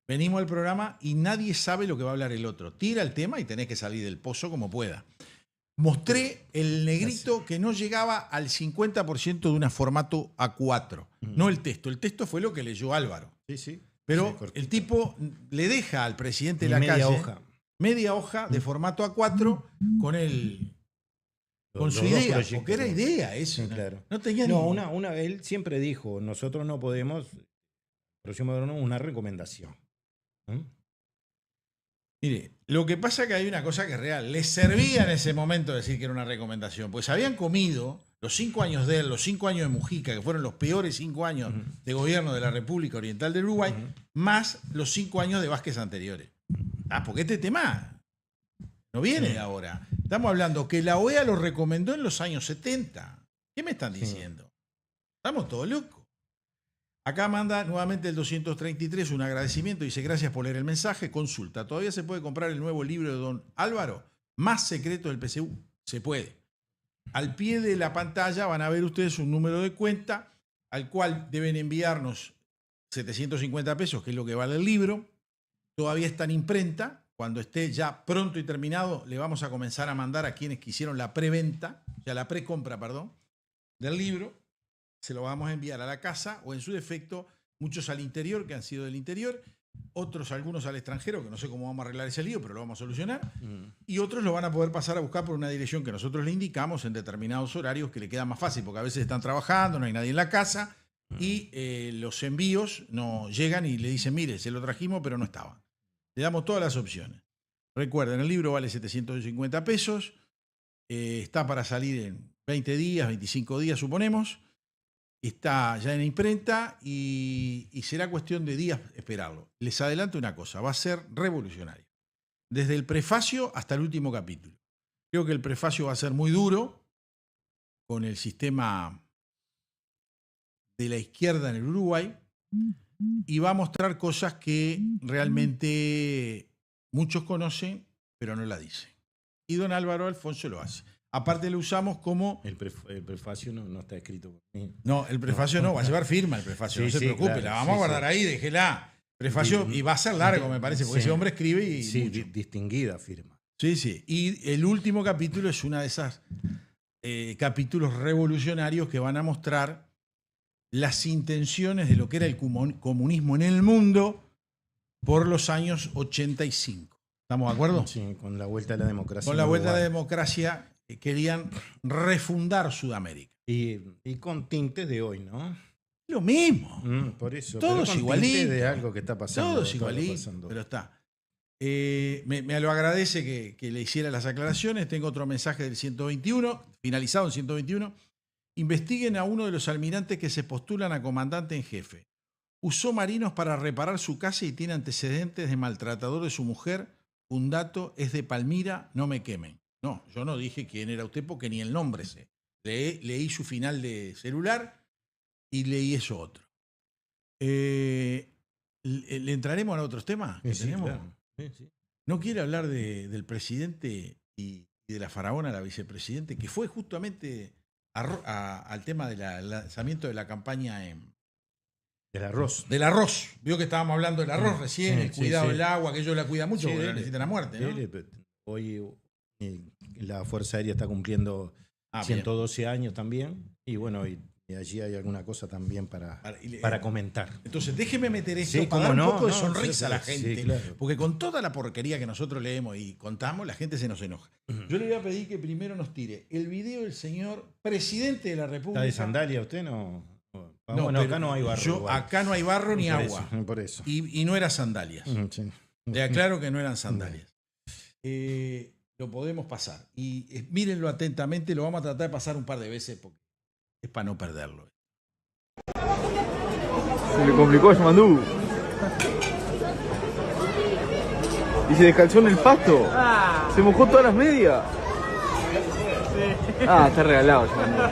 venimos al programa y nadie sabe lo que va a hablar el otro. Tira el tema y tenés que salir del pozo como pueda. Mostré el negrito que no llegaba al 50% de un formato A4, no el texto. El texto fue lo que leyó Álvaro. Sí. Pero el tipo le deja al presidente de la calle media hoja de formato A4 con su idea, porque era idea eso. Sí, claro. No tenía él siempre dijo, nosotros no podemos, próximo gobierno, una recomendación. Mire, lo que pasa es que hay una cosa que es real. Les servía en ese momento decir que era una recomendación, pues habían comido los 5 años de él, los 5 años de Mujica, que fueron los peores 5 años de gobierno de la República Oriental del Uruguay, más los 5 años de Vázquez anteriores. Porque este tema no viene de ahora. Estamos hablando que la OEA lo recomendó en los años 70. ¿Qué me están diciendo? Estamos todos locos. Acá manda nuevamente el 233 un agradecimiento. Dice, gracias por leer el mensaje. Consulta. ¿Todavía se puede comprar el nuevo libro de don Álvaro? Más secretos del PCU. Se puede. Al pie de la pantalla van a ver ustedes un número de cuenta al cual deben enviarnos 750 pesos, que es lo que vale el libro. Todavía está en imprenta. Cuando esté ya pronto y terminado, le vamos a comenzar a mandar a quienes quisieron la preventa, o sea, la precompra, perdón, del libro. Se lo vamos a enviar a la casa o en su defecto, muchos al interior, que han sido del interior, otros, algunos al extranjero, que no sé cómo vamos a arreglar ese lío, pero lo vamos a solucionar, y otros lo van a poder pasar a buscar por una dirección que nosotros le indicamos en determinados horarios que le queda más fácil, porque a veces están trabajando, no hay nadie en la casa, y los envíos no llegan y le dicen, mire, se lo trajimos, pero no estaba. Le damos todas las opciones. Recuerden, el libro vale 750 pesos, está para salir en 20 días, 25 días, suponemos. Está ya en imprenta y será cuestión de días esperarlo. Les adelanto una cosa, va a ser revolucionario. Desde el prefacio hasta el último capítulo. Creo que el prefacio va a ser muy duro con el sistema de la izquierda en el Uruguay y va a mostrar cosas que realmente muchos conocen, pero no la dicen. Y don Álvaro Alfonso lo hace. Aparte lo usamos como... El prefacio no está escrito por mí. No, el prefacio no, va a llevar firma el prefacio, Sí, no se sí, preocupe, claro, la vamos a guardar ahí, déjela. Prefacio, y va a ser largo, me parece, porque Sí. ese hombre escribe y Sí, mucho. distinguida firma. Sí, sí. Y el último capítulo es una de esas capítulos revolucionarios que van a mostrar las intenciones de lo que era el comunismo en el mundo por los años 85. ¿Estamos de acuerdo? Sí, con la vuelta a la democracia. Con la en vuelta a la Uruguay. democracia querían refundar Sudamérica. Y con tintes de hoy, ¿no? Lo mismo. Por eso. Todos pero con igualitos. tintes de algo que está pasando. Todos todo igualitos, pasando. pero está. Me lo agradece que le hiciera las aclaraciones. Tengo otro mensaje del 121, finalizado en 121. Investiguen a uno de los almirantes que se postulan a comandante en jefe. Usó marinos para reparar su casa y tiene antecedentes de maltratador de su mujer. Un dato, es de Palmira, no me quemen. No, yo no dije quién era usted porque ni el nombre sé. Leí su final de celular y leí eso otro. ¿Le entraremos a otros temas que Sí, tenemos? claro. Sí. ¿No quiere hablar del presidente y de la faraona, la vicepresidente, que fue justamente al tema del lanzamiento de la campaña Del arroz. del arroz? Vio que estábamos hablando del arroz recién, el Sí, cuidado sí. del agua, que ellos la cuidan mucho Sí, porque la dele. necesitan a muerte, ¿no? Hoy la Fuerza Aérea está cumpliendo Ah, bien. 112 años también. Y bueno, y allí hay alguna cosa también Para- para comentar. Entonces, déjeme meter esto Sí, para cómo dar un no, poco de no, sonrisa sí, a la sí, gente. claro. Porque con toda la porquería que nosotros leemos y contamos, la gente se nos enoja. Yo le voy a pedir que primero nos tire el video del señor presidente de la República. ¿Está de sandalia usted? No. No, Bueno, pero acá no hay barro. igual. acá no hay barro ni Por agua. eso, por eso. Y no eran sandalias. Sí. Le aclaro que no eran sandalias. Lo podemos pasar. Y mírenlo atentamente, lo vamos a tratar de pasar un par de veces porque es para no perderlo. Se le complicó a Yamandú. Y se descalzó en el pasto. Se mojó todas las medias. Ah, está regalado Yamandú.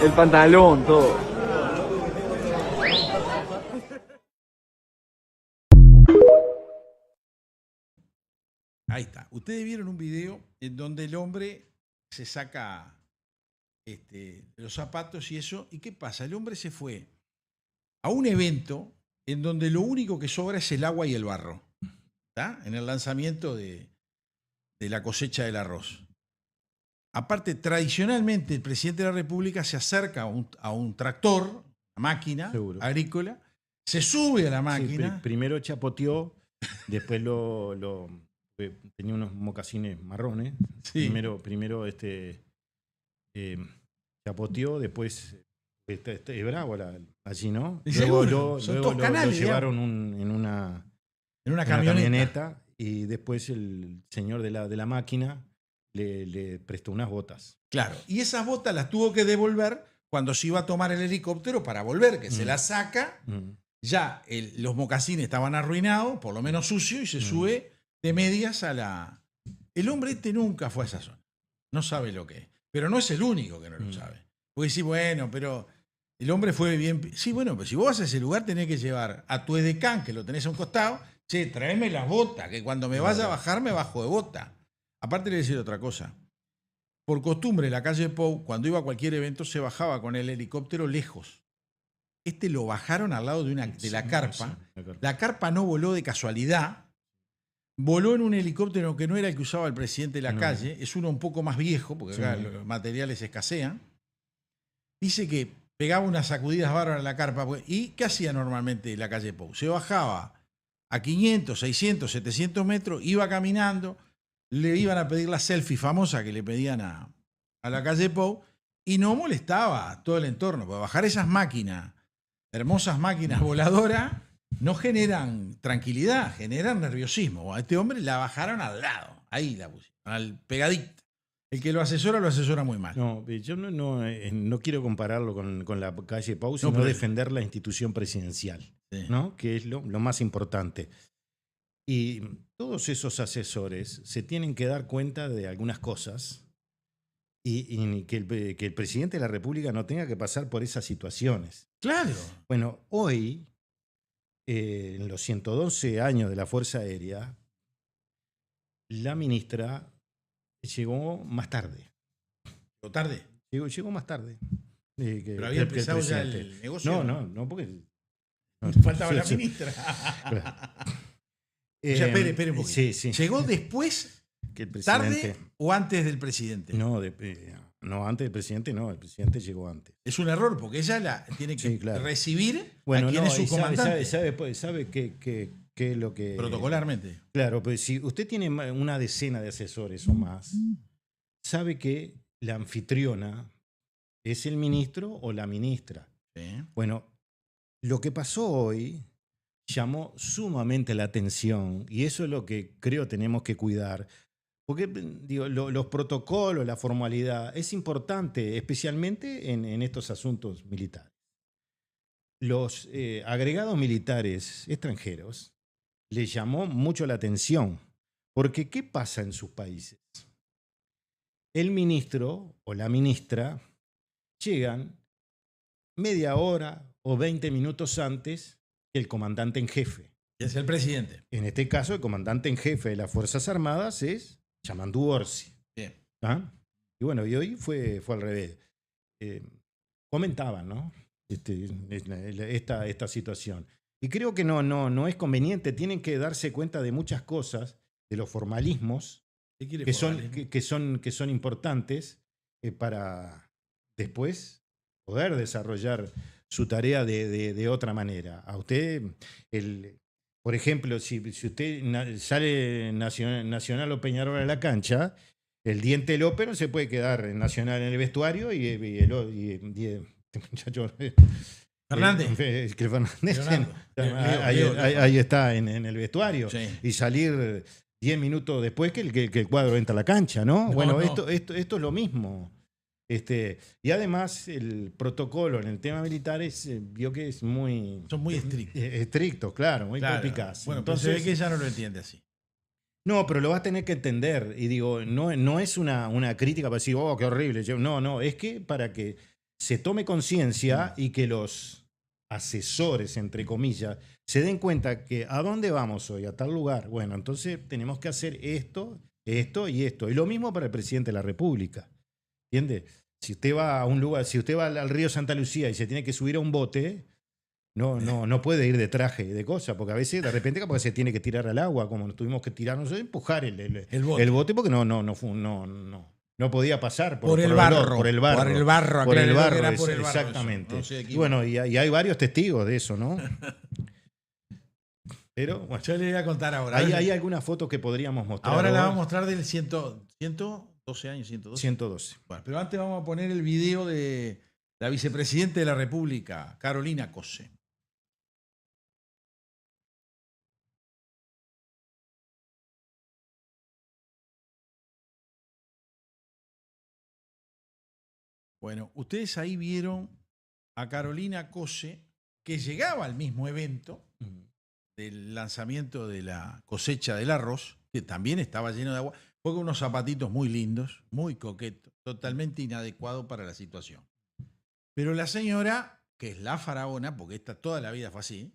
El pantalón, todo. Ahí está. Ustedes vieron un video en donde el hombre se saca los zapatos y eso. ¿Y qué pasa? El hombre se fue a un evento en donde lo único que sobra es el agua y el barro. ¿Está? En el lanzamiento de la cosecha del arroz. Aparte, tradicionalmente el presidente de la República se acerca a un tractor, una máquina Seguro. agrícola, se sube a la Sí, máquina. primero chapoteó, después tenía unos mocasines marrones. Sí. Primero chapoteó, después es bravo allí, ¿no? Y Luego seguro, son todos lo canales, llevaron en una en una camioneta y después el señor de la máquina le prestó unas botas. Claro, y esas botas las tuvo que devolver cuando se iba a tomar el helicóptero para volver, que se las saca. Ya los mocasines estaban arruinados, por lo menos sucios, y se sube de medias a la... El hombre nunca fue a esa zona. No sabe lo que es. Pero no es el único que no lo sabe. Porque sí, bueno, pero el hombre fue bien... Sí, bueno, pero si vos vas a ese lugar tenés que llevar a tu edecán, que lo tenés a un costado, che, tráeme las botas, que cuando me vaya a bajar me bajo de bota. Aparte le voy a decir otra cosa. Por costumbre, la calle Pou, cuando iba a cualquier evento, se bajaba con el helicóptero lejos. Lo bajaron al lado de la carpa. La carpa no voló de casualidad. Voló en un helicóptero que no era el que usaba el presidente de la calle. Es uno un poco más viejo, porque acá los materiales escasean. Dice que pegaba unas sacudidas bárbaras a la carpa. ¿Y qué hacía normalmente la calle Pou? Se bajaba a 500, 600, 700 metros, iba caminando, le iban a pedir la selfie famosa que le pedían a la calle Pou y no molestaba a todo el entorno. Porque bajar esas máquinas, hermosas máquinas voladoras, no generan tranquilidad, generan nerviosismo. A este hombre la bajaron al lado, ahí la pusieron, al pegadito. El que lo asesora muy mal. No, yo no quiero compararlo con la calle Pou, sino pero- defender la institución presidencial, Sí. ¿no? Que es lo más importante. Y todos esos asesores se tienen que dar cuenta de algunas cosas y que el presidente de la República no tenga que pasar por esas situaciones. Claro. Bueno, hoy en los 112 años de la Fuerza Aérea, la ministra llegó más tarde. ¿O tarde? Llegó más tarde. Pero había empezado ya el negocio. No, porque... Faltaba la ministra. Claro. O sea, espere un poquito. Sí. ¿Llegó después, Que el presidente... tarde o antes del presidente? No, antes del presidente no, el presidente llegó antes. Es un error porque ella la tiene que Sí, claro. recibir Bueno, a quien es su comandante. sabe qué es lo que... Protocolarmente. Claro, pues si usted tiene una decena de asesores o más, sabe que la anfitriona es el ministro o la ministra. Sí. Bueno, lo que pasó hoy llamó sumamente la atención y eso es lo que creo tenemos que cuidar. Porque digo, los protocolos, la formalidad, es importante, especialmente en estos asuntos militares. Los agregados militares extranjeros les llamó mucho la atención. Porque, ¿qué pasa en sus países? El ministro o la ministra llegan media hora o 20 minutos antes que el comandante en jefe. Es el presidente. En este caso, el comandante en jefe de las Fuerzas Armadas es Yamandu Orsi. Bien. ¿Ah? Y bueno, y hoy fue al revés. Comentaban, ¿no? Esta situación. Y creo que no es conveniente. Tienen que darse cuenta de muchas cosas, de los formalismos que son importantes para después poder desarrollar su tarea de otra manera. A usted, por ejemplo, si usted sale Nacional o Peñarol a la cancha, el Diente López no se puede quedar en Nacional en el vestuario y este muchacho... Fernández. Ahí está en el vestuario. Sí. Y salir 10 minutos después que el cuadro entra a la cancha, ¿no? Bueno, esto es lo mismo. Y además el protocolo en el tema militar vio que es muy... Son muy estrictos. Estrictos, claro, muy perspicaz. Bueno, entonces se ve que ella no lo entiende así. No, pero lo vas a tener que entender. Y digo, no es una crítica para decir, oh, qué horrible. No, es que para que se tome conciencia y que los asesores, entre comillas, se den cuenta que ¿a dónde vamos hoy? A tal lugar. Bueno, entonces tenemos que hacer esto y esto. Y lo mismo para el presidente de la República. ¿Entiende? Si usted va a un lugar, si usted va al río Santa Lucía y se tiene que subir a un bote, no puede ir de traje y de cosas, porque a veces de repente capaz se tiene que tirar al agua, como nos tuvimos que tirarnos, empujar el bote porque no podía pasar por el barro. Exactamente. No sé, y bueno, y hay varios testigos de eso, ¿no? Pero bueno, yo le voy a contar ahora. Hay algunas fotos que podríamos mostrar. Ahora la vamos a mostrar del 112 años, 112. 112. Bueno, pero antes vamos a poner el video de la vicepresidenta de la República, Carolina Cose. Bueno, ustedes ahí vieron a Carolina Cose, que llegaba al mismo evento del lanzamiento de la cosecha del arroz, que también estaba lleno de agua, fue con unos zapatitos muy lindos, muy coquetos, totalmente inadecuado para la situación. Pero la señora, que es la faraona, porque esta toda la vida fue así,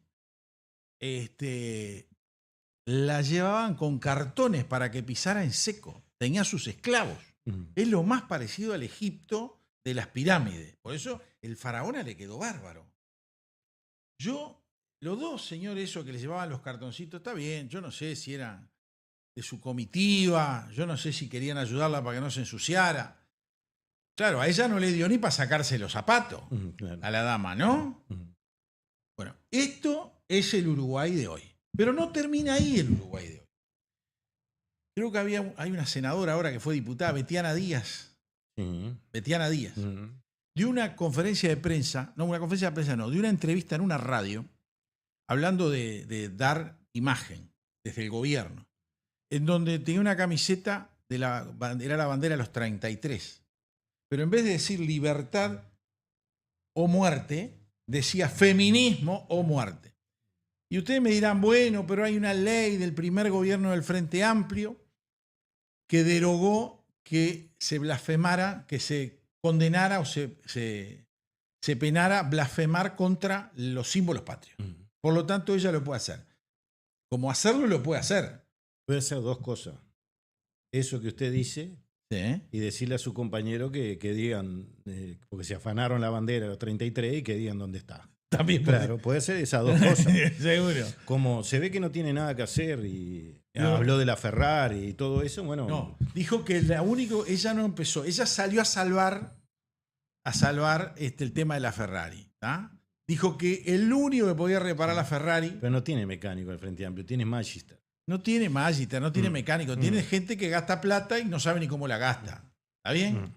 la llevaban con cartones para que pisara en seco. Tenía sus esclavos. Es lo más parecido al Egipto de las pirámides. Por eso el faraona le quedó bárbaro. Los dos señores esos que le llevaban los cartoncitos, está bien, yo no sé si eran de su comitiva, yo no sé si querían ayudarla para que no se ensuciara. Claro, a ella no le dio ni para sacarse los zapatos, claro, a la dama, ¿no? Bueno, esto es el Uruguay de hoy. Pero no termina ahí el Uruguay de hoy. Creo que hay una senadora ahora que fue diputada, Betiana Díaz. Betiana Díaz. De una conferencia de prensa, de una entrevista en una radio, hablando de dar imagen desde el gobierno, en donde tenía una camiseta era la bandera de los 33. Pero en vez de decir libertad o muerte, decía feminismo o muerte. Y ustedes me dirán, bueno, pero hay una ley del primer gobierno del Frente Amplio que derogó que se blasfemara, que se condenara o se penara blasfemar contra los símbolos patrios. Por lo tanto, ella lo puede hacer. Como hacerlo, lo puede hacer. Puede hacer dos cosas. Eso que usted dice Sí. y decirle a su compañero que digan, porque se afanaron la bandera los 33 y que digan dónde está. También Claro, puede ser esas dos cosas. Seguro. Como se ve que no tiene nada que hacer y No. habló de la Ferrari y todo eso, bueno. No, dijo que ella no empezó, ella salió a salvar el tema de la Ferrari. ¿Tá? Dijo que el único que podía reparar la Ferrari Pero no tiene mecánico el Frente Amplio, tiene Magister. no tiene Magister, no tiene mecánico, tiene gente que gasta plata y no sabe ni cómo la gasta. ¿Está bien?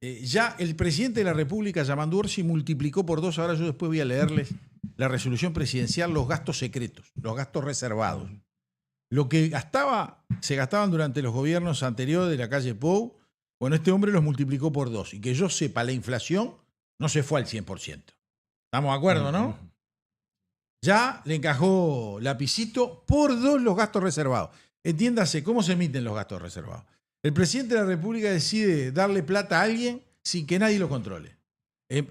Ya el presidente de la República, Yamandu Orsi, multiplicó por 2, ahora yo después voy a leerles la resolución presidencial, los gastos secretos, los gastos reservados. Lo que se gastaban durante los gobiernos anteriores de la calle Pou, bueno, este hombre los multiplicó por 2. Y que yo sepa, la inflación no se fue al 100%. ¿Estamos de acuerdo, no? Ya le encajó lapicito por 2 los gastos reservados. Entiéndase, ¿cómo se emiten los gastos reservados? El presidente de la República decide darle plata a alguien sin que nadie lo controle.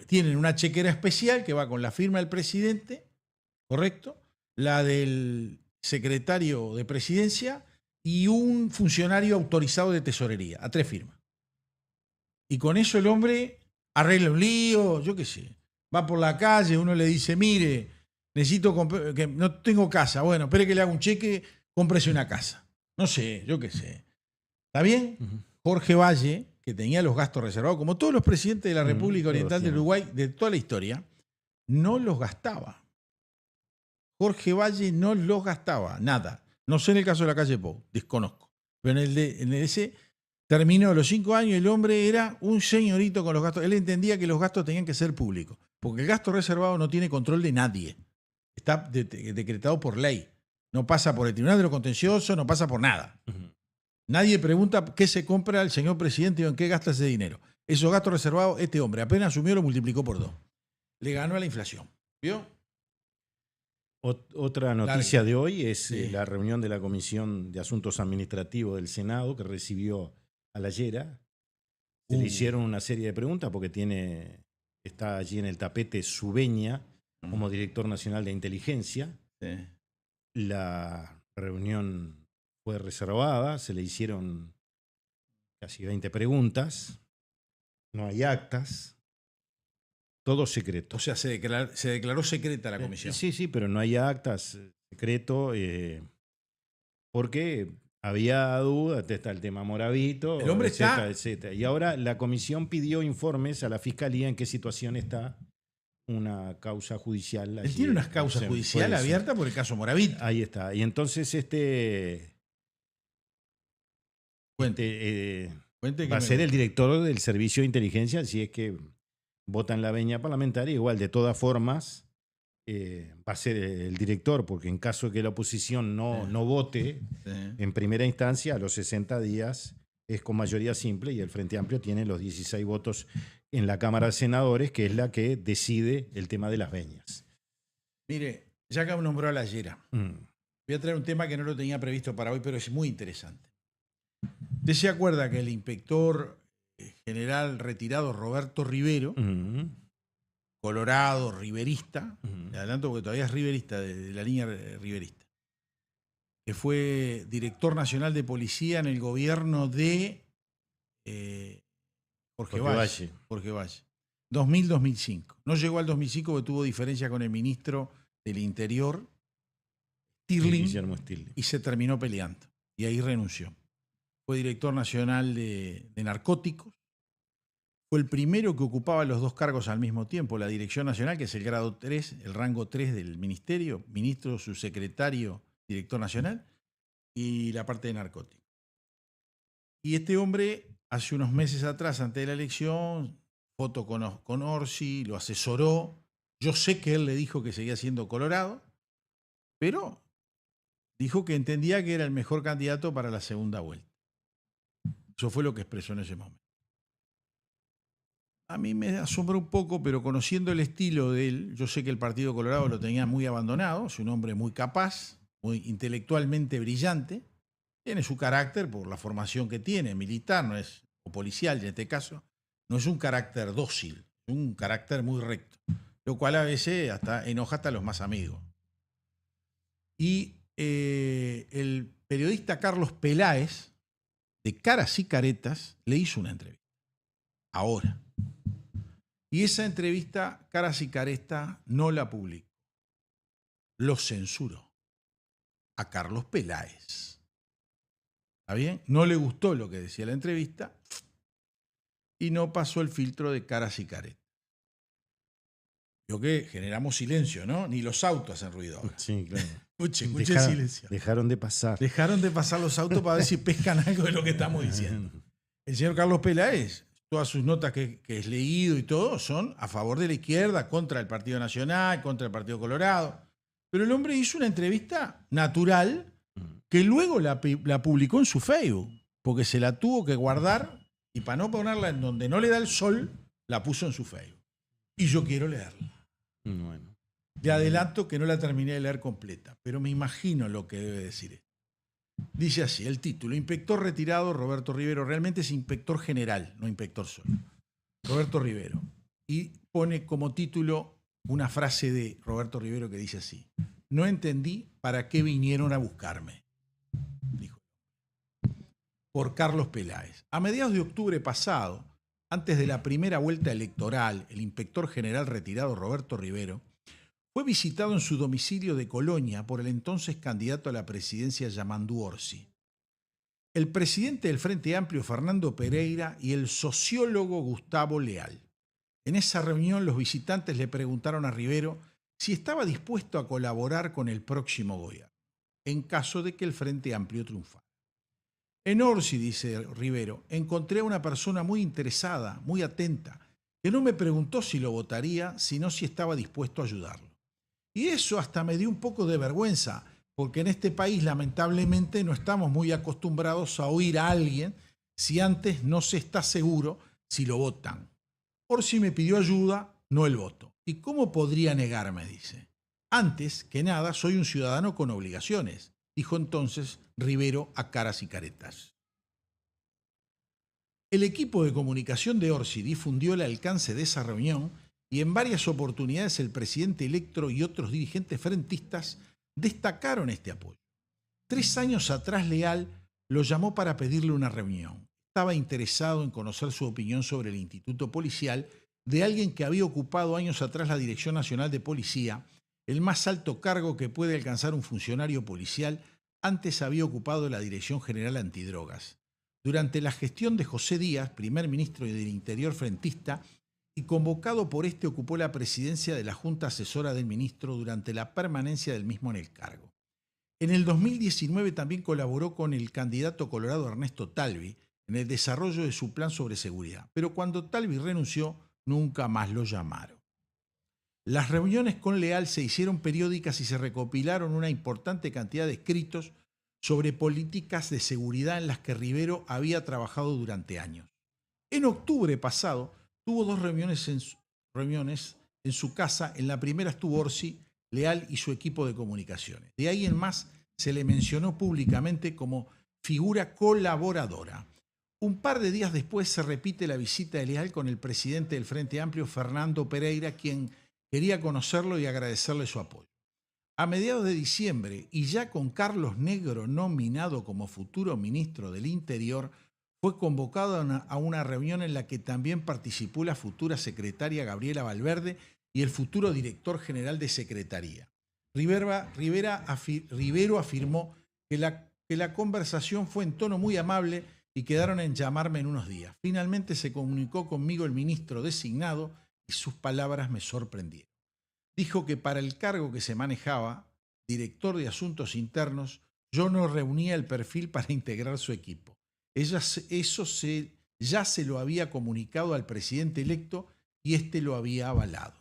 Tienen una chequera especial que va con la firma del presidente, ¿correcto? La del secretario de presidencia y un funcionario autorizado de tesorería, a 3 firmas. Y con eso el hombre arregla un lío, yo qué sé. Va por la calle, uno le dice, mire, necesito que no tengo casa. Bueno, espere que le haga un cheque, cómprese una casa. No sé, yo qué sé. ¿Está bien? Jorge Valle, que tenía los gastos reservados, como todos los presidentes de la República Oriental del Uruguay de toda la historia, no los gastaba. Jorge Valle no los gastaba, nada. No sé en el caso de la calle Pou, desconozco. Pero en ese terminó los 5 años, el hombre era un señorito con los gastos. Él entendía que los gastos tenían que ser públicos, porque el gasto reservado no tiene control de nadie. Está decretado por ley. No pasa por el Tribunal de lo Contencioso, no pasa por nada. Nadie pregunta qué se compra el señor presidente o en qué gasta ese dinero. Esos gastos reservados, este hombre apenas asumió, lo multiplicó por 2. Le ganó a la inflación. ¿Vio? Otra noticia de hoy es Sí. la reunión de la Comisión de Asuntos Administrativos del Senado que recibió a la Llera. Se le hicieron una serie de preguntas porque está allí en el tapete Subeña como director nacional de inteligencia. Sí. La reunión fue reservada, se le hicieron casi 20 preguntas, no hay actas, todo secreto. O sea, se declaró secreta la comisión. Sí, pero no hay actas, secreto, porque había dudas, está el tema Moravito, El hombre etcétera, está... etcétera. Y ahora la comisión pidió informes a la Fiscalía en qué situación está una causa judicial. Él tiene unas causas judiciales abiertas por el caso Moravito. Ahí está. Y entonces Cuente va a ser el director del Servicio de Inteligencia, si es que vota en la veña parlamentaria. Igual, de todas formas, va a ser el director, porque en caso de que la oposición no vote en primera instancia, a los 60 días es con mayoría simple y el Frente Amplio tiene los 16 votos en la Cámara de Senadores, que es la que decide el tema de las veñas. Mire, ya que nombró a la Llera, voy a traer un tema que no lo tenía previsto para hoy, pero es muy interesante. ¿Usted se acuerda que el inspector general retirado Roberto Rivero, colorado, riverista, le adelanto porque todavía es riverista, de la línea riverista, que fue director nacional de policía en el gobierno de Jorge Valle. 2000-2005. No llegó al 2005 porque tuvo diferencia con el ministro del Interior, Guillermo Stirling, y se terminó peleando. Y ahí renunció. Fue director nacional de narcóticos. Fue el primero que ocupaba los 2 cargos al mismo tiempo. La dirección nacional, que es el grado 3, el rango 3 del ministerio, ministro, subsecretario, director nacional, y la parte de narcóticos. Y este hombre, hace unos meses atrás, antes de la elección, foto con Orsi, lo asesoró. Yo sé que él le dijo que seguía siendo colorado, pero dijo que entendía que era el mejor candidato para la segunda vuelta. Eso fue lo que expresó en ese momento. A mí me asombró un poco, pero conociendo el estilo de él, yo sé que el Partido Colorado lo tenía muy abandonado, es un hombre muy capaz, muy intelectualmente brillante, tiene su carácter por la formación que tiene, militar, no es, o policial en este caso, no es un carácter dócil, es un carácter muy recto, lo cual a veces enoja hasta a los más amigos. Y el periodista Carlos Peláez, de Caras y Caretas, le hizo una entrevista. Ahora. Y esa entrevista, Caras y Caretas, no la publicó. Lo censuró a Carlos Peláez. ¿Está bien? No le gustó lo que decía la entrevista y no pasó el filtro de Caras y Caretas. Yo que generamos silencio, ¿no? Ni los autos hacen ruido ahora. Sí, claro. Escuche el silencio. Dejaron de pasar. Dejaron de pasar los autos para ver si pescan algo de lo que estamos diciendo. El señor Carlos Peláez, todas sus notas que es leído y todo, son a favor de la izquierda, contra el Partido Nacional, contra el Partido Colorado. Pero el hombre hizo una entrevista natural que luego la publicó en su Facebook, porque se la tuvo que guardar y para no ponerla en donde no le da el sol, la puso en su Facebook. Y yo quiero leerla. Bueno. Le adelanto que no la terminé de leer completa, pero me imagino lo que debe decir esto. Dice así, el título, inspector retirado Roberto Rivero, realmente es inspector general, no inspector solo. Roberto Rivero. Y pone como título una frase de Roberto Rivero que dice así, no entendí para qué vinieron a buscarme, dijo. Por Carlos Peláez. A mediados de octubre pasado, antes de la primera vuelta electoral, el inspector general retirado Roberto Rivero fue visitado en su domicilio de Colonia por el entonces candidato a la presidencia Yamandu Orsi, el presidente del Frente Amplio Fernando Pereira y el sociólogo Gustavo Leal. En esa reunión los visitantes le preguntaron a Rivero si estaba dispuesto a colaborar con el próximo gobierno, en caso de que el Frente Amplio triunfara. En Orsi, dice Rivero, encontré a una persona muy interesada, muy atenta, que no me preguntó si lo votaría, sino si estaba dispuesto a ayudarlo. Y eso hasta me dio un poco de vergüenza, porque en este país lamentablemente no estamos muy acostumbrados a oír a alguien si antes no se está seguro si lo votan. Orsi me pidió ayuda, no el voto. ¿Y cómo podría negarme?, dice. Antes que nada, soy un ciudadano con obligaciones, dijo entonces Rivero a Caras y Caretas. El equipo de comunicación de Orsi difundió el alcance de esa reunión y en varias oportunidades el presidente electo y otros dirigentes frentistas destacaron este apoyo. 3 años atrás Leal lo llamó para pedirle una reunión. Estaba interesado en conocer su opinión sobre el Instituto Policial de alguien que había ocupado años atrás la Dirección Nacional de Policía, el más alto cargo que puede alcanzar un funcionario policial. Antes había ocupado la Dirección General Antidrogas. Durante la gestión de José Díaz, primer ministro del Interior frentista, y convocado por este ocupó la presidencia de la Junta Asesora del Ministro durante la permanencia del mismo en el cargo. En el 2019 también colaboró con el candidato colorado Ernesto Talvi en el desarrollo de su plan sobre seguridad, pero cuando Talvi renunció, nunca más lo llamaron. Las reuniones con Leal se hicieron periódicas y se recopilaron una importante cantidad de escritos sobre políticas de seguridad en las que Rivero había trabajado durante años. En octubre pasado, tuvo 2 reuniones en su casa. En la primera estuvo Orsi, Leal y su equipo de comunicaciones. De ahí en más se le mencionó públicamente como figura colaboradora. Un par de días después se repite la visita de Leal con el presidente del Frente Amplio, Fernando Pereira, quien quería conocerlo y agradecerle su apoyo. A mediados de diciembre, y ya con Carlos Negro nominado como futuro ministro del Interior, fue convocado a una reunión en la que también participó la futura secretaria Gabriela Valverde y el futuro director general de Secretaría. Rivero afirmó que la conversación fue en tono muy amable y quedaron en llamarme en unos días. Finalmente se comunicó conmigo el ministro designado y sus palabras me sorprendieron. Dijo que para el cargo que se manejaba, director de Asuntos Internos, yo no reunía el perfil para integrar su equipo. Ya se lo había comunicado al presidente electo y este lo había avalado.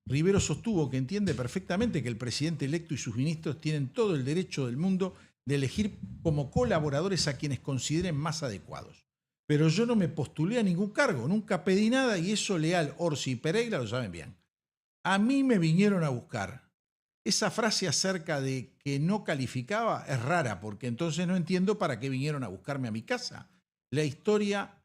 Rivero sostuvo que entiende perfectamente que el presidente electo y sus ministros tienen todo el derecho del mundo de elegir como colaboradores a quienes consideren más adecuados. Pero yo no me postulé a ningún cargo, nunca pedí nada y eso Leal, Orsi y Pereira lo saben bien. A mí me vinieron a buscar. Esa frase acerca de que no calificaba es rara, porque entonces no entiendo para qué vinieron a buscarme a mi casa. La historia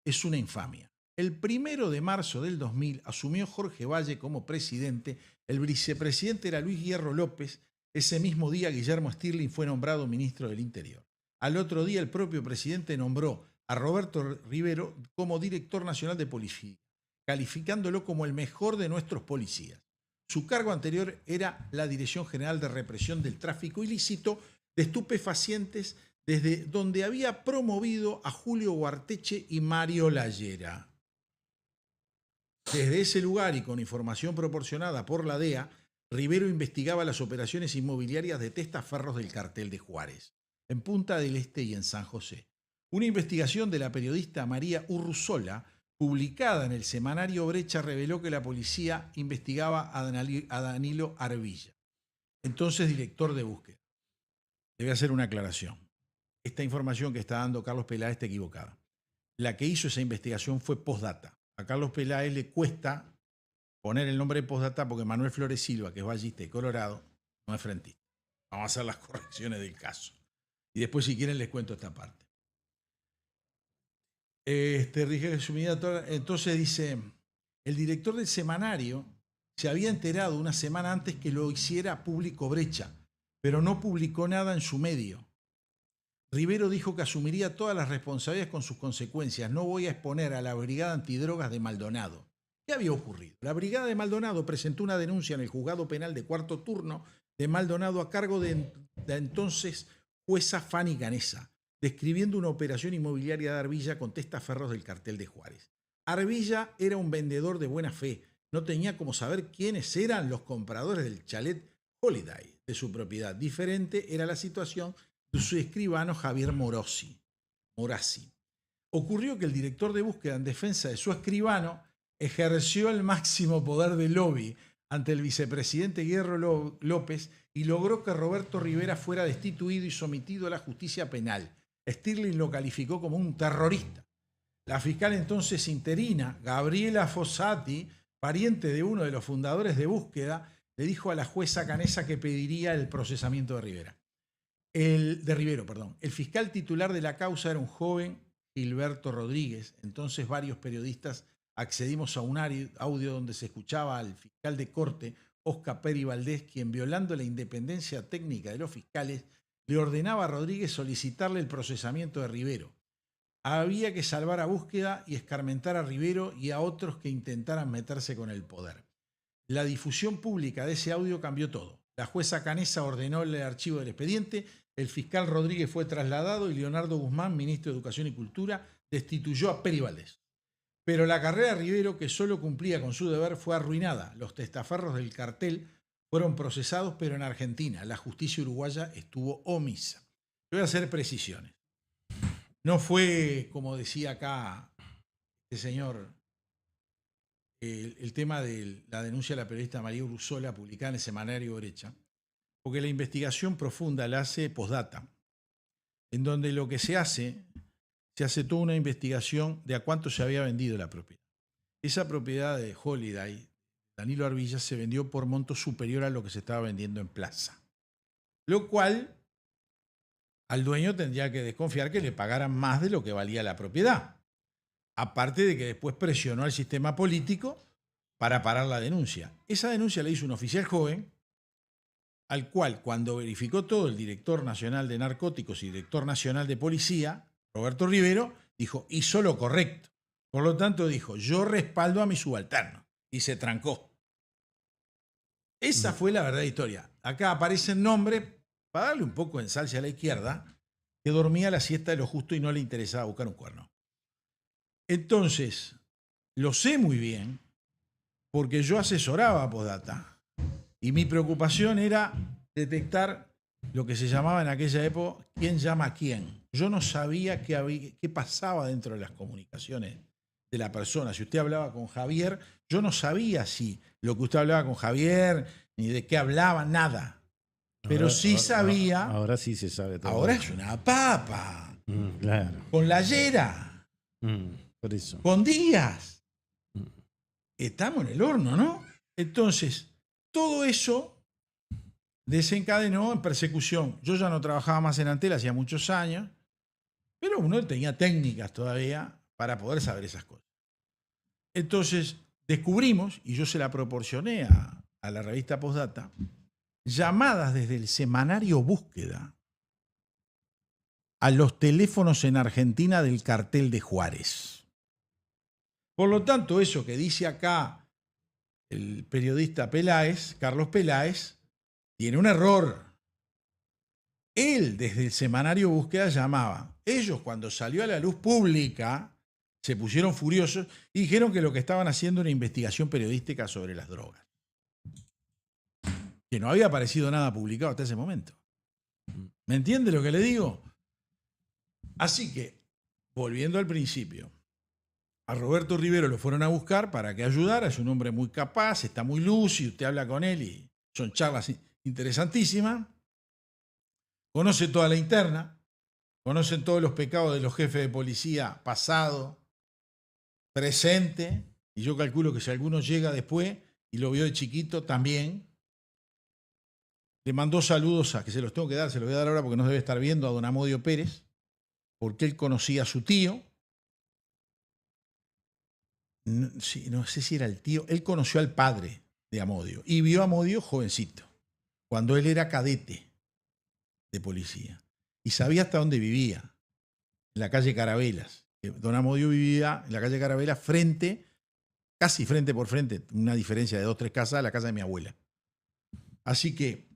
es una infamia. El 1 de marzo del 2000 asumió Jorge Valle como presidente, el vicepresidente era Luis Hierro López, Ese mismo día, Guillermo Stirling fue nombrado ministro del Interior. Al otro día, el propio presidente nombró a Roberto Rivero como director nacional de policía, calificándolo como el mejor de nuestros policías. Su cargo anterior era la Dirección General de Represión del Tráfico Ilícito de Estupefacientes, desde donde había promovido a Julio Guarteche y Mario Lallera. Desde ese lugar y con información proporcionada por la DEA, Rivero investigaba las operaciones inmobiliarias de testaferros del cartel de Juárez, en Punta del Este y en San José. Una investigación de la periodista María Urruzola, publicada en el semanario Brecha, reveló que la policía investigaba a Danilo Arbilla, entonces director de búsqueda. Le voy a hacer una aclaración. Esta información que está dando Carlos Peláez está equivocada. La que hizo esa investigación fue Postdata. A Carlos Peláez le cuesta poner el nombre de Postdata porque Manuel Flores Silva, que es ballista de Colorado, no es frentista. Vamos a hacer las correcciones del caso. Y después, si quieren, les cuento esta parte. Entonces dice, el director del semanario se había enterado una semana antes que lo hiciera público Brecha, pero no publicó nada en su medio. Rivero dijo que asumiría todas las responsabilidades con sus consecuencias. No voy a exponer a la Brigada Antidrogas de Maldonado. ¿Qué había ocurrido? La Brigada de Maldonado presentó una denuncia en el juzgado penal de cuarto turno de Maldonado a cargo de entonces jueza Fanny Canesa, describiendo una operación inmobiliaria de Arbilla con testaferros del cartel de Juárez. Arbilla era un vendedor de buena fe. No tenía como saber quiénes eran los compradores del chalet Holiday de su propiedad. Diferente era la situación de su escribano Javier Morazzi. Ocurrió que el director de búsqueda en defensa de su escribano ejerció el máximo poder de lobby ante el vicepresidente Guillermo López y logró que Roberto Rivera fuera destituido y sometido a la justicia penal. Stirling lo calificó como un terrorista. La fiscal entonces interina, Gabriela Fossati, pariente de uno de los fundadores de búsqueda, le dijo a la jueza Canesa que pediría el procesamiento de Rivero. El fiscal titular de la causa era un joven Gilberto Rodríguez. Entonces varios periodistas accedimos a un audio donde se escuchaba al fiscal de corte, Oscar Peri Valdés, quien, violando la independencia técnica de los fiscales, le ordenaba a Rodríguez solicitarle el procesamiento de Rivero. Había que salvar a búsqueda y escarmentar a Rivero y a otros que intentaran meterse con el poder. La difusión pública de ese audio cambió todo. La jueza Canesa ordenó el archivo del expediente, el fiscal Rodríguez fue trasladado y Leonardo Guzmán, ministro de Educación y Cultura, destituyó a Peri Valdés. Pero la carrera de Rivero, que solo cumplía con su deber, fue arruinada. Los testaferros del cartel fueron procesados, pero en Argentina. La justicia uruguaya estuvo omisa. Voy a hacer precisiones. No fue, como decía acá el señor, el tema de la denuncia de la periodista María Urruzola, publicada en el semanario Brecha, porque la investigación profunda la hace Postdata, en donde lo que se hace toda una investigación de a cuánto se había vendido la propiedad. Esa propiedad de Holiday, Danilo Arbilla, se vendió por monto superior a lo que se estaba vendiendo en plaza. Lo cual al dueño tendría que desconfiar que le pagaran más de lo que valía la propiedad. Aparte de que después presionó al sistema político para parar la denuncia. Esa denuncia la hizo un oficial joven, al cual, cuando verificó todo el director nacional de narcóticos y director nacional de policía, Roberto Rivero, dijo, hizo lo correcto. Por lo tanto, dijo, yo respaldo a mi subalterno. Y se trancó. Esa fue la verdadera historia. Acá aparecen nombres, para darle un poco de ensalce a la izquierda, que dormía la siesta de lo justo y no le interesaba buscar un cuerno. Entonces, lo sé muy bien, porque yo asesoraba a Postdata. Y mi preocupación era detectar lo que se llamaba en aquella época, quién llama a quién. Yo no sabía qué pasaba dentro de las comunicaciones de la persona. Si usted hablaba con Javier, yo no sabía si lo que usted hablaba con Javier, ni de qué hablaba, nada. Pero ahora, sí sabía. Ahora sí se sabe todo. Ahora es una papa. Claro. Con Lallera. Por eso. Con Díaz. Estamos en el horno, ¿no? Entonces, todo eso desencadenó en persecución. Yo ya no trabajaba más en Antel, hacía muchos años, pero uno tenía técnicas todavía para poder saber esas cosas. Entonces, descubrimos, y yo se la proporcioné a la revista Postdata, llamadas desde el semanario Búsqueda a los teléfonos en Argentina del cartel de Juárez. Por lo tanto, eso que dice acá el periodista Peláez, Carlos Peláez, tiene un error. Él, desde el semanario Búsqueda, llamaba. Ellos, cuando salió a la luz pública, se pusieron furiosos y dijeron que lo que estaban haciendo era una investigación periodística sobre las drogas. Que no había aparecido nada publicado hasta ese momento. ¿Me entiende lo que le digo? Así que, volviendo al principio, a Roberto Rivero lo fueron a buscar para que ayudara. Es un hombre muy capaz, está muy lúcido, usted habla con él y son charlas interesantísimas. Conoce toda la interna, conocen todos los pecados de los jefes de policía pasado, presente, y yo calculo que si alguno llega después y lo vio de chiquito también. Le mandó saludos a, que se los tengo que dar, se los voy a dar ahora porque no debe estar viendo, a don Amodio Pérez, porque él conocía a su tío. No sé si era el tío, él conoció al padre de Amodio y vio a Amodio jovencito, cuando él era cadete de policía y sabía hasta dónde vivía, en la calle Carabelas. Don Amodio vivía en la calle Carabelas casi frente por frente, una diferencia de 2 o 3 casas, a la casa de mi abuela. Así que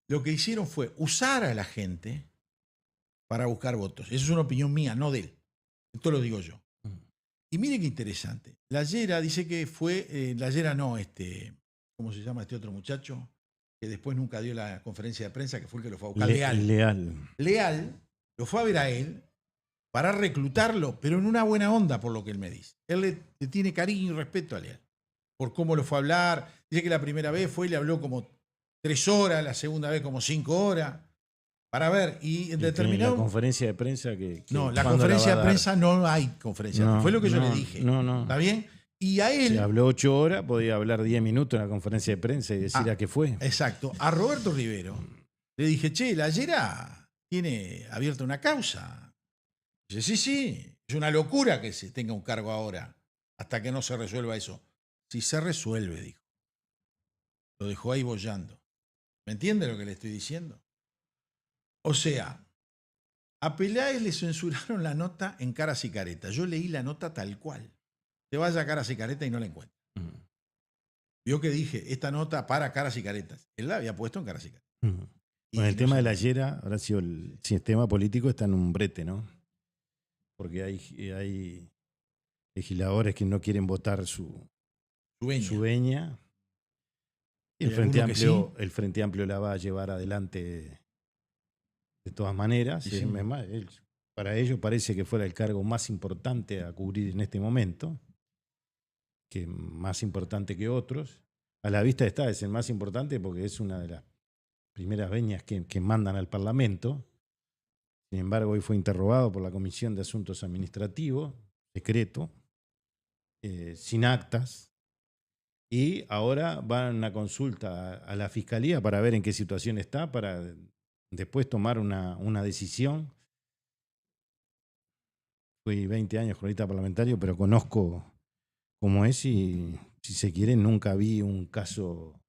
lo que hicieron fue usar a la gente para buscar votos. Esa es una opinión mía, no de él. Esto lo digo yo. Y mire qué interesante. La Llera dice que fue, la Llera no, ¿cómo se llama este otro muchacho? Que después nunca dio la conferencia de prensa, que fue el que lo fue a buscar. Leal lo fue a ver a él para reclutarlo, pero en una buena onda, por lo que él me dice. Él le tiene cariño y respeto a Leal, por cómo lo fue a hablar. Dice que la primera vez fue y le habló como 3 horas, la segunda vez como 5 horas. Para ver, y en determinado... La conferencia de prensa no, la conferencia de prensa no hay conferencia. No, fue lo que yo le dije. No. ¿Está bien? Y a él... Si habló 8 horas, podía hablar 10 minutos en la conferencia de prensa y decir a qué fue. Exacto. A Roberto Rivero le dije, che, la Llera tiene abierta una causa. Dice, sí, es una locura que se tenga un cargo ahora, hasta que no se resuelva eso. Si se resuelve, dijo. Lo dejó ahí boyando. ¿Me entiende lo que le estoy diciendo? O sea, a Peláez le censuraron la nota en Caras y Caretas. Yo leí la nota tal cual. Te vaya a Caras y Caretas y no la encuentra. Vio que dije, esta nota para Caras y Caretas. Él la había puesto en Caras y Caretas. Bueno, el tema de la Llera, ahora sido el sistema político está en un brete, ¿no? Porque hay legisladores que no quieren votar su veña. El Frente Amplio la va a llevar adelante de todas maneras. Sí. Para ellos parece que fuera el cargo más importante a cubrir en este momento, que más importante que otros. A la vista está, es el más importante porque es una de las primeras veñas que mandan al Parlamento. Sin embargo, hoy fue interrogado por la Comisión de Asuntos Administrativos, secreto, sin actas, y ahora van a una consulta a la Fiscalía para ver en qué situación está, para después tomar una decisión. Fui 20 años cronista parlamentario, pero conozco cómo es y, si se quiere, nunca vi un caso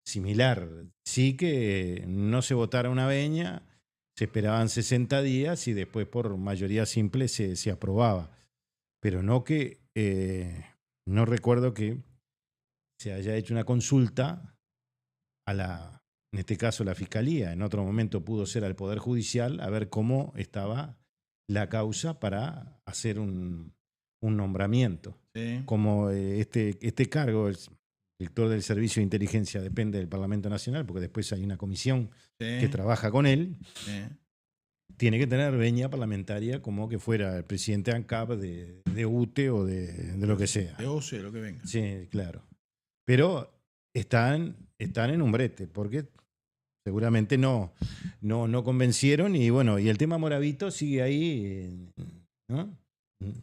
similar. Sí que no se votara una veña, se esperaban 60 días y después por mayoría simple se aprobaba. Pero no que, no recuerdo que se haya hecho una consulta en este caso la Fiscalía, en otro momento pudo ser al Poder Judicial, a ver cómo estaba la causa para hacer un nombramiento. Sí. Como este cargo, el director del Servicio de Inteligencia, depende del Parlamento Nacional, porque después hay una comisión que trabaja con él, tiene que tener veña parlamentaria como que fuera el presidente ANCAP de UTE o de lo que sea. De OCE, lo que venga. Sí, claro. Pero están en un brete, porque seguramente no convencieron y bueno, y el tema Moravito sigue ahí, ¿no?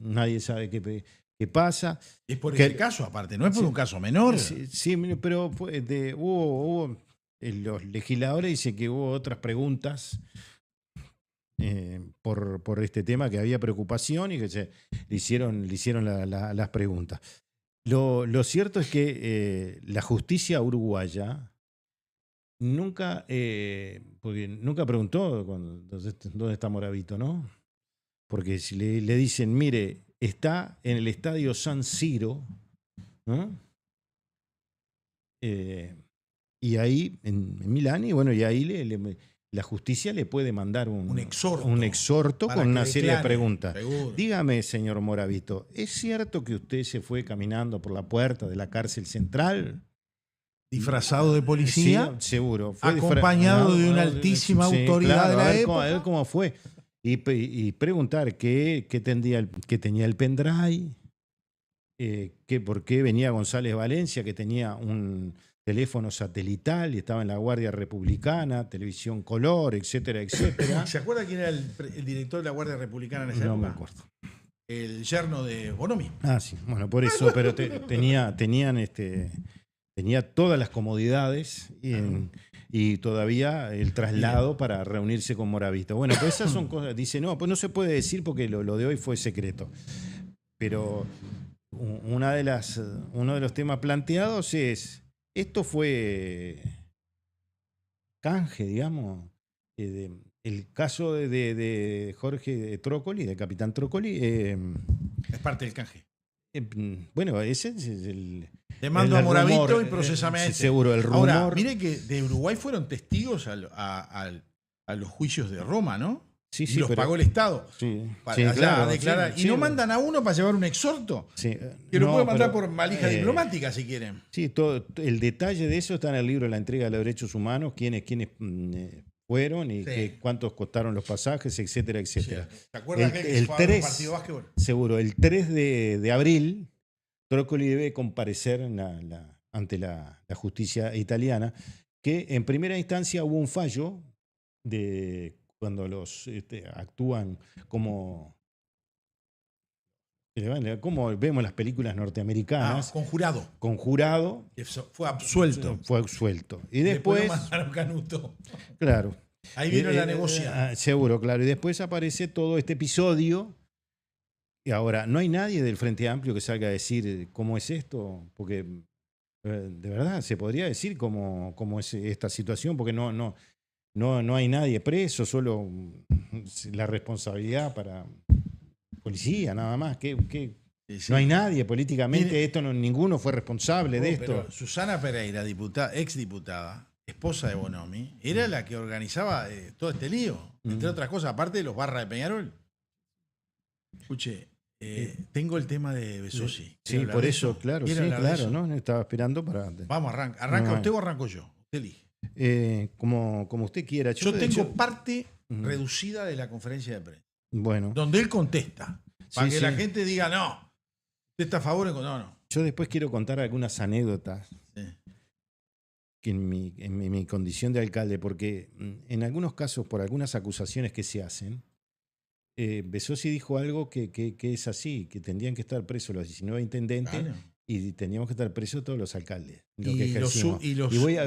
Nadie sabe qué pasa. Es por ese caso aparte, no es por un caso menor. Sí, pero hubo los legisladores dicen que hubo otras preguntas por este tema, que había preocupación y que le hicieron las preguntas. Lo cierto es que la justicia uruguaya Nunca, porque nunca preguntó dónde está Moravito, ¿no? Porque si le dicen, mire, está en el estadio San Siro, ¿no? Y ahí, en Milán, y bueno, y ahí la justicia le puede mandar un exhorto para con que una serie de declare, preguntas. seguro. Dígame, señor Moravito, ¿es cierto que usted se fue caminando por la puerta de la cárcel central? Disfrazado de policía, Sí, seguro. acompañado de una altísima autoridad de la época. A ver cómo fue. Y preguntar qué tenía el pendrive, por qué venía González Valencia, que tenía un teléfono satelital y estaba en la Guardia Republicana, televisión color, etcétera, etcétera. ¿Se acuerda quién era el director de la Guardia Republicana en esa época? No me acuerdo. El yerno de Bonomi. Ah, sí, bueno, por eso, pero tenía todas las comodidades y todavía el traslado para reunirse con Moravito. Bueno, pues esas son cosas, dice, no, pues no se puede decir porque lo de hoy fue secreto. Pero uno de los temas planteados es, esto fue canje, digamos, el caso de Jorge Trócoli, de Capitán Trócoli. Es parte del canje. Bueno, ese es el... Te mando a Moravito rumor, y procesame a este. Seguro, el rumor... Ahora, mire que de Uruguay fueron testigos a los juicios de Roma, ¿no? Sí, y los pagó el Estado. Sí, para sí, allá claro, a declarar. sí, y no sí. mandan a uno para llevar un exhorto. Sí, Que lo no, puede mandar pero, por valija diplomática, si quieren. Sí, todo, el detalle de eso está en el libro La entrega de los derechos humanos, quiénes fueron y cuántos costaron los pasajes, etcétera, etcétera. Sí. ¿Te acuerdas que se fue a un partido de básquetbol? Seguro, el 3 de abril, Trócoli debe comparecer ante la justicia italiana, que en primera instancia hubo un fallo de cuando los actúan como vemos las películas norteamericanas. Conjurado. Conjurado. Fue absuelto. Fue absuelto. Y después mandaron Canuto. Claro. Ahí vino la negocia. Seguro, claro. Y después aparece todo este episodio. Y ahora, no hay nadie del Frente Amplio que salga a decir cómo es esto, porque de verdad se podría decir cómo es esta situación, porque no hay nadie preso, solo la responsabilidad para policía, nada más. Sí. No hay nadie políticamente, ninguno fue responsable de esto. Pero Susana Pereira, exdiputada, esposa de Bonomi, era la que organizaba todo este lío, entre otras cosas, aparte de los barras de Peñarol. Escuche, tengo el tema de Besosi. Sí, por eso, claro, ¿no? Estaba esperando para... Vamos, arranca usted o arranco yo. Usted elige. Como usted quiera. Yo tengo parte reducida de la conferencia de prensa. Bueno. Donde él contesta. Para que la gente diga, no, usted está a favor. No. Yo después quiero contar algunas anécdotas que en mi condición de alcalde, porque en algunos casos, por algunas acusaciones que se hacen, Besosi dijo algo que es así, que tendrían que estar presos los 19 intendentes. Claro. Y teníamos que estar presos todos los alcaldes. Y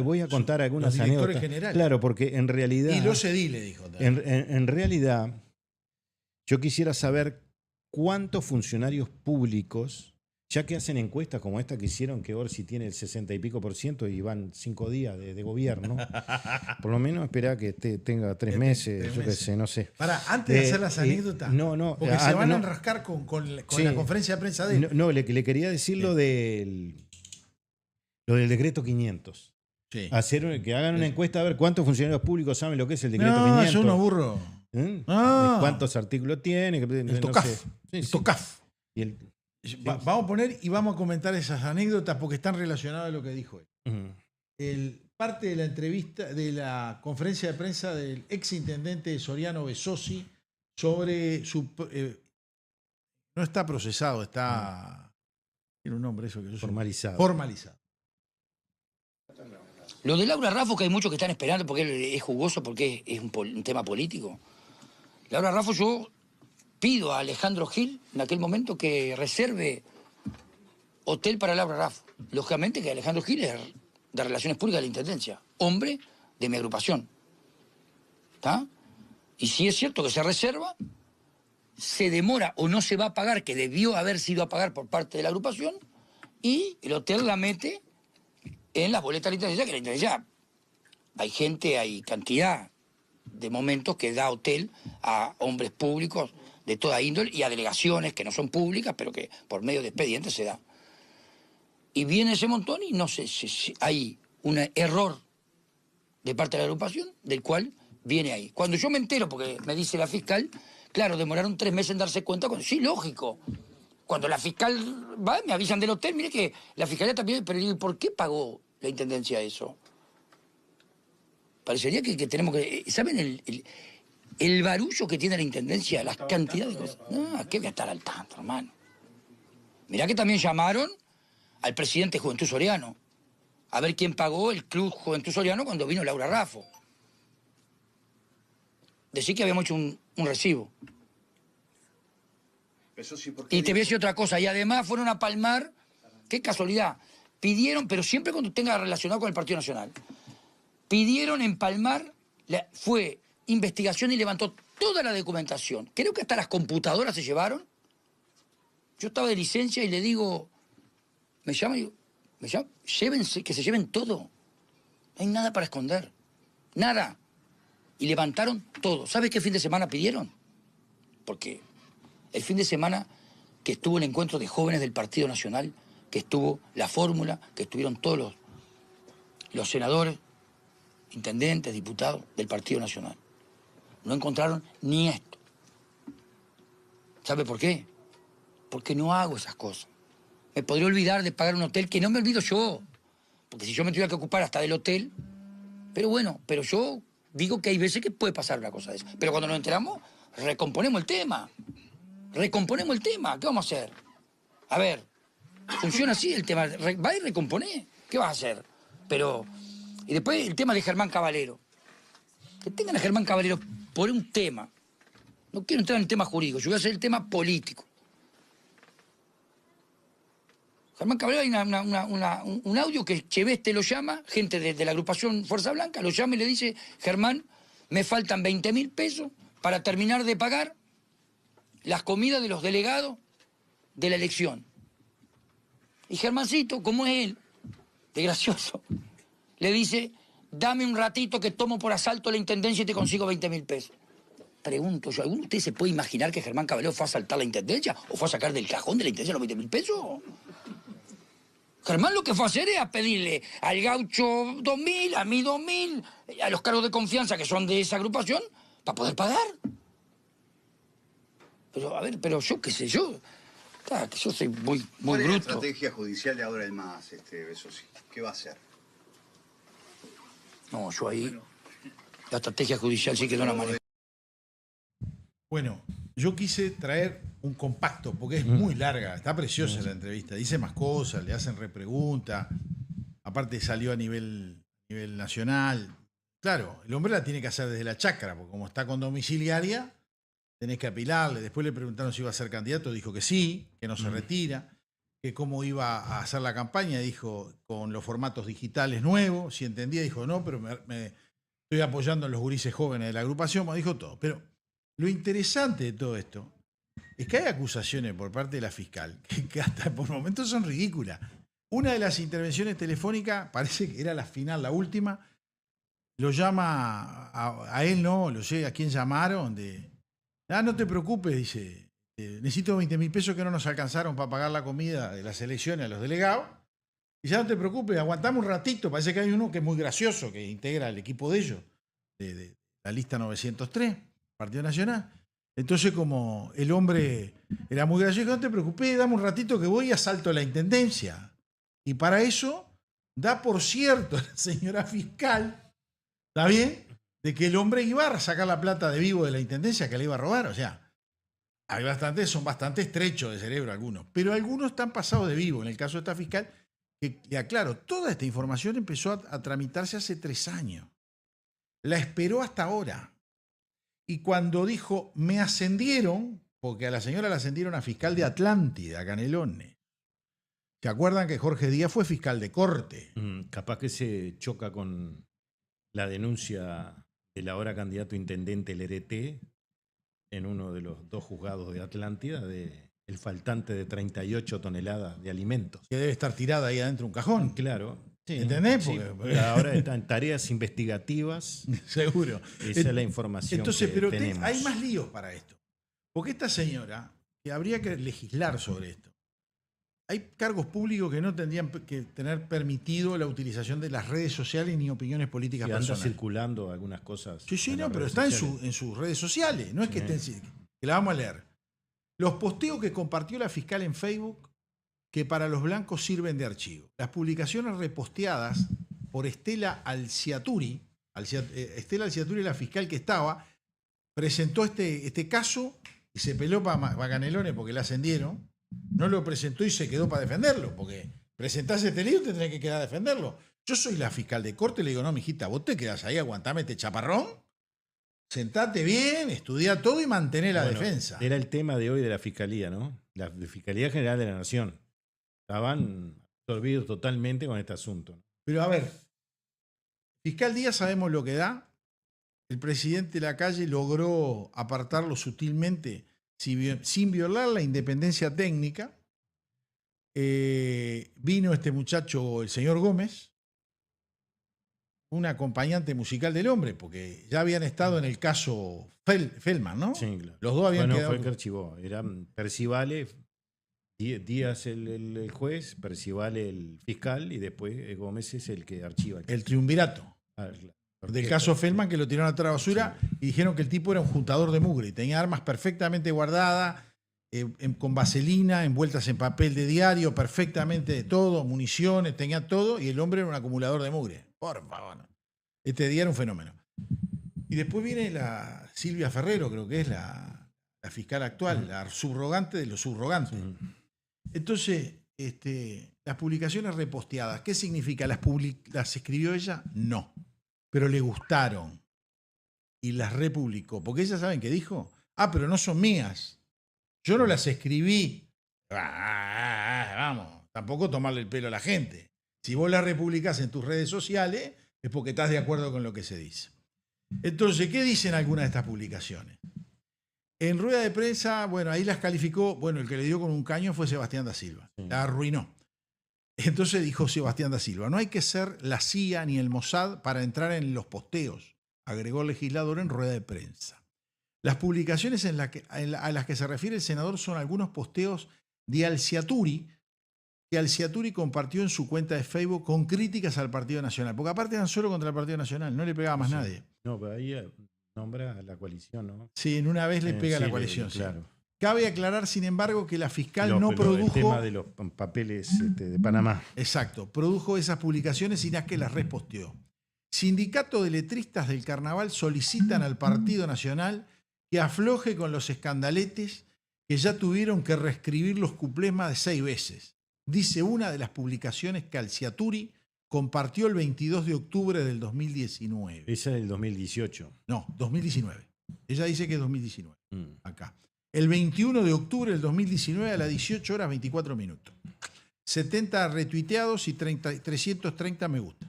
voy a contar algunas anécdotas. Generales. Claro, porque en realidad... Y los ediles, dijo también. En realidad, yo quisiera saber cuántos funcionarios públicos, ya que hacen encuestas como esta que hicieron, que Orsi tiene el 60 y pico % y van 5 días de gobierno, por lo menos espera que tenga 3 meses, yo qué sé, no sé. Antes de hacer las anécdotas, porque se van a enrascar con la conferencia de prensa de él. No, le quería decir lo del decreto 500. Sí. Que hagan una encuesta a ver cuántos funcionarios públicos saben lo que es el decreto 500. No, yo no aburro. ¿Cuántos artículos tiene? El TOCAF. El TOCAF. Vamos a poner y vamos a comentar esas anécdotas porque están relacionadas a lo que dijo él. Parte de la entrevista, de la conferencia de prensa del exintendente de Soriano, Besosi, sobre su... no está procesado, está... Tiene un nombre eso que yo formalizado. Formalizado. Lo de Laura Raffo, que hay muchos que están esperando porque es jugoso, porque es un tema político. Laura Raffo, yo pido a Alejandro Gil, en aquel momento, que reserve hotel para Laura Raffo. Lógicamente que Alejandro Gil es de Relaciones Públicas de la Intendencia, hombre de mi agrupación. ¿Está? Y si es cierto que se reserva, se demora o no se va a pagar, que debió haber sido a pagar por parte de la agrupación, y el hotel la mete en las boletas de la Intendencia, que la Intendencia hay gente, hay cantidad de momentos que da hotel a hombres públicos de toda índole y a delegaciones que no son públicas, pero que por medio de expedientes se da. Y viene ese montón y no sé si hay un error de parte de la agrupación del cual viene ahí. Cuando yo me entero, porque me dice la fiscal, claro, demoraron 3 meses en darse cuenta. Sí, lógico. Cuando la fiscal va, me avisan del hotel, mire que la fiscalía también, pero digo, ¿por qué pagó la intendencia eso? Parecería que tenemos que... ¿Saben el barullo que tiene la intendencia? Las cantidades de cosas. No, ¿qué voy a estar al tanto, hermano? Mirá que también llamaron al presidente Juventud Soriano a ver quién pagó el club Juventud Soriano cuando vino Laura Raffo. Decir que habíamos hecho un recibo. Eso sí, Y te voy a decir otra cosa, y además fueron a palmar, qué casualidad, pidieron, pero siempre cuando tenga relacionado con el Partido Nacional, pidieron empalmar, fue investigación y levantó toda la documentación. Creo que hasta las computadoras se llevaron. Yo estaba de licencia y le digo, me llama y digo, llévense, que se lleven todo. No hay nada para esconder, nada. Y levantaron todo. ¿Sabes qué fin de semana pidieron? Porque el fin de semana que estuvo el encuentro de jóvenes del Partido Nacional, que estuvo la fórmula, que estuvieron todos los senadores, intendentes, diputados del Partido Nacional. No encontraron ni esto. ¿Sabe por qué? Porque no hago esas cosas. Me podría olvidar de pagar un hotel, que no me olvido yo. Porque si yo me tuviera que ocupar hasta del hotel... Pero bueno, pero yo digo que hay veces que puede pasar una cosa de esa. Pero cuando nos enteramos, recomponemos el tema. Recomponemos el tema. ¿Qué vamos a hacer? A ver, funciona así el tema. Va y recompone. ¿Qué vas a hacer? Pero... Y después el tema de Germán Caballero. Que tengan a Germán Caballero por un tema. No quiero entrar en el tema jurídico, yo voy a hacer el tema político. Germán Caballero, hay un audio que Cheveste lo llama, gente de la agrupación Fuerza Blanca, lo llama y le dice, Germán, me faltan 20.000 pesos para terminar de pagar las comidas de los delegados de la elección. Y Germancito, como es él, de gracioso, le dice, dame un ratito que tomo por asalto la intendencia y te consigo 20.000 pesos. Pregunto yo, ¿alguno de ustedes se puede imaginar que Germán Caballero fue a asaltar la intendencia o fue a sacar del cajón de la intendencia los 20.000 pesos? Germán lo que fue a hacer es a pedirle al gaucho 2.000, a mí 2.000, a los cargos de confianza que son de esa agrupación, para poder pagar. Pero, a ver, pero yo qué sé, yo soy muy bruto. ¿Cuál es la estrategia judicial de ahora el MAS, eso sí? ¿Qué va a hacer? No, yo ahí, la estrategia judicial sí que no la manejo. Bueno, yo quise traer un compacto, porque es muy larga, está preciosa la entrevista, dice más cosas, le hacen repregunta, aparte salió a nivel nacional. Claro, el hombre la tiene que hacer desde la chacra, porque como está con domiciliaria, tenés que apilarle. Después le preguntaron si iba a ser candidato, dijo que sí, que no se retira, que cómo iba a hacer la campaña, dijo con los formatos digitales nuevos, si entendía, dijo no, pero me estoy apoyando a los gurises jóvenes de la agrupación, me dijo todo. Pero lo interesante de todo esto es que hay acusaciones por parte de la fiscal que hasta por momentos son ridículas. Una de las intervenciones telefónicas, parece que era la final, la última, lo llama a él, no, lo sé, a quién llamaron, no te preocupes, dice, necesito 20.000 pesos que no nos alcanzaron para pagar la comida de las elecciones a los delegados. Y ya no te preocupes, aguantamos un ratito, parece que hay uno que es muy gracioso, que integra el equipo de ellos, de la lista 903. Partido Nacional. Entonces, como el hombre era muy gracioso, no te preocupes, dame un ratito que voy y asalto la intendencia. Y para eso da por cierto la señora fiscal, ¿está bien?, de que el hombre iba a sacar la plata de vivo de la intendencia que le iba a robar. O sea, son bastante estrechos de cerebro algunos, pero algunos están pasados de vivo. En el caso de esta fiscal, que le aclaro, toda esta información empezó a tramitarse hace 3 años. La esperó hasta ahora. Y cuando dijo, me ascendieron, porque a la señora la ascendieron a fiscal de Atlántida, Canelones. ¿Se acuerdan que Jorge Díaz fue fiscal de corte? Capaz que se choca con la denuncia del ahora candidato intendente Lerete en uno de los 2 juzgados de Atlántida del faltante de 38 toneladas de alimentos. Que debe estar tirada ahí adentro de un cajón. Claro. Sí, ¿Entendés? sí, Porque- ahora están tareas investigativas. Seguro. Esa es la información Entonces, que pero tenemos. hay más líos para esto. Porque esta señora, que habría que legislar sobre esto, hay cargos públicos que no tendrían que tener permitido la utilización de las redes sociales ni opiniones políticas Que anda personales. circulando algunas cosas. Sí, sí, en no, las pero redes está sociales. en sus redes sociales. No es que estén, que la vamos a leer. Los posteos que compartió la fiscal en Facebook, que para los blancos sirven de archivo. Las publicaciones reposteadas por Estela Alciaturi, Estela Alciaturi, la fiscal que estaba, presentó este caso y se peló para Canelones porque la ascendieron. No lo presentó y se quedó para defenderlo, porque presentás este lío y te tenés que quedar a defenderlo. Yo soy la fiscal de corte y le digo, no, mijita, vos te quedás ahí, aguantame este chaparrón, sentate bien, estudia todo y mantené la Bueno, defensa. Era el tema de hoy de la Fiscalía, ¿no? La Fiscalía General de la Nación. Estaban absorbidos totalmente con este asunto, ¿no? Pero a ver, fiscal Díaz sabemos lo que da. El presidente Lacalle logró apartarlo sutilmente sin violar la independencia técnica. Vino este muchacho, el señor Gómez, un acompañante musical del hombre, porque ya habían estado en el caso Feldman, ¿no? Sí, claro. Los dos habían Bueno, quedado. fue el que archivó. Eran Percivale, Díaz el juez, Percivale el fiscal y después Gómez es el que archiva. El triunvirato. Ah, claro. Del caso Feldman, que lo tiraron a la basura y dijeron que el tipo era un juntador de mugre y tenía armas perfectamente guardadas, con vaselina, envueltas en papel de diario, perfectamente de todo, municiones, tenía todo, y el hombre era un acumulador de mugre. Por favor. Este día era un fenómeno. Y después viene la Silvia Ferrero, creo que es la fiscal actual, la subrogante de los subrogantes. Entonces, las publicaciones reposteadas, ¿qué significa? ¿Las escribió ella? No. Pero le gustaron y las republicó. Porque ella, ¿saben qué dijo? Ah, pero no son mías. Yo no las escribí. Vamos, tampoco tomarle el pelo a la gente. Si vos las republicás en tus redes sociales, es porque estás de acuerdo con lo que se dice. Entonces, ¿qué dicen algunas de estas publicaciones? En rueda de prensa, bueno, ahí las calificó, bueno, el que le dio con un caño fue Sebastián da Silva. La arruinó. Entonces dijo Sebastián da Silva, no hay que ser la CIA ni el Mossad para entrar en los posteos, agregó el legislador en rueda de prensa. Las publicaciones a las que se refiere el senador son algunos posteos de Alciaturi, que Alciaturi compartió en su cuenta de Facebook con críticas al Partido Nacional, porque aparte eran solo contra el Partido Nacional, no le pegaba más nadie. No, pero ahí nombra a la coalición, ¿no? Sí, en una vez le pega a la coalición. Claro. Sí. Cabe aclarar, sin embargo, que la fiscal no El produjo... tema de los papeles de Panamá. Exacto, produjo esas publicaciones y que las reposteó. Sindicato de letristas del Carnaval solicitan al Partido Nacional que afloje con los escandaletes que ya tuvieron que reescribir los cuplés más de 6 veces. Dice una de las publicaciones que Alciaturi compartió el 22 de octubre del 2019. Esa es del 2018. No, 2019. Ella dice que es 2019. Acá. El 21 de octubre del 2019 a las 18 horas 24 minutos. 70 retuiteados y 330 me gusta.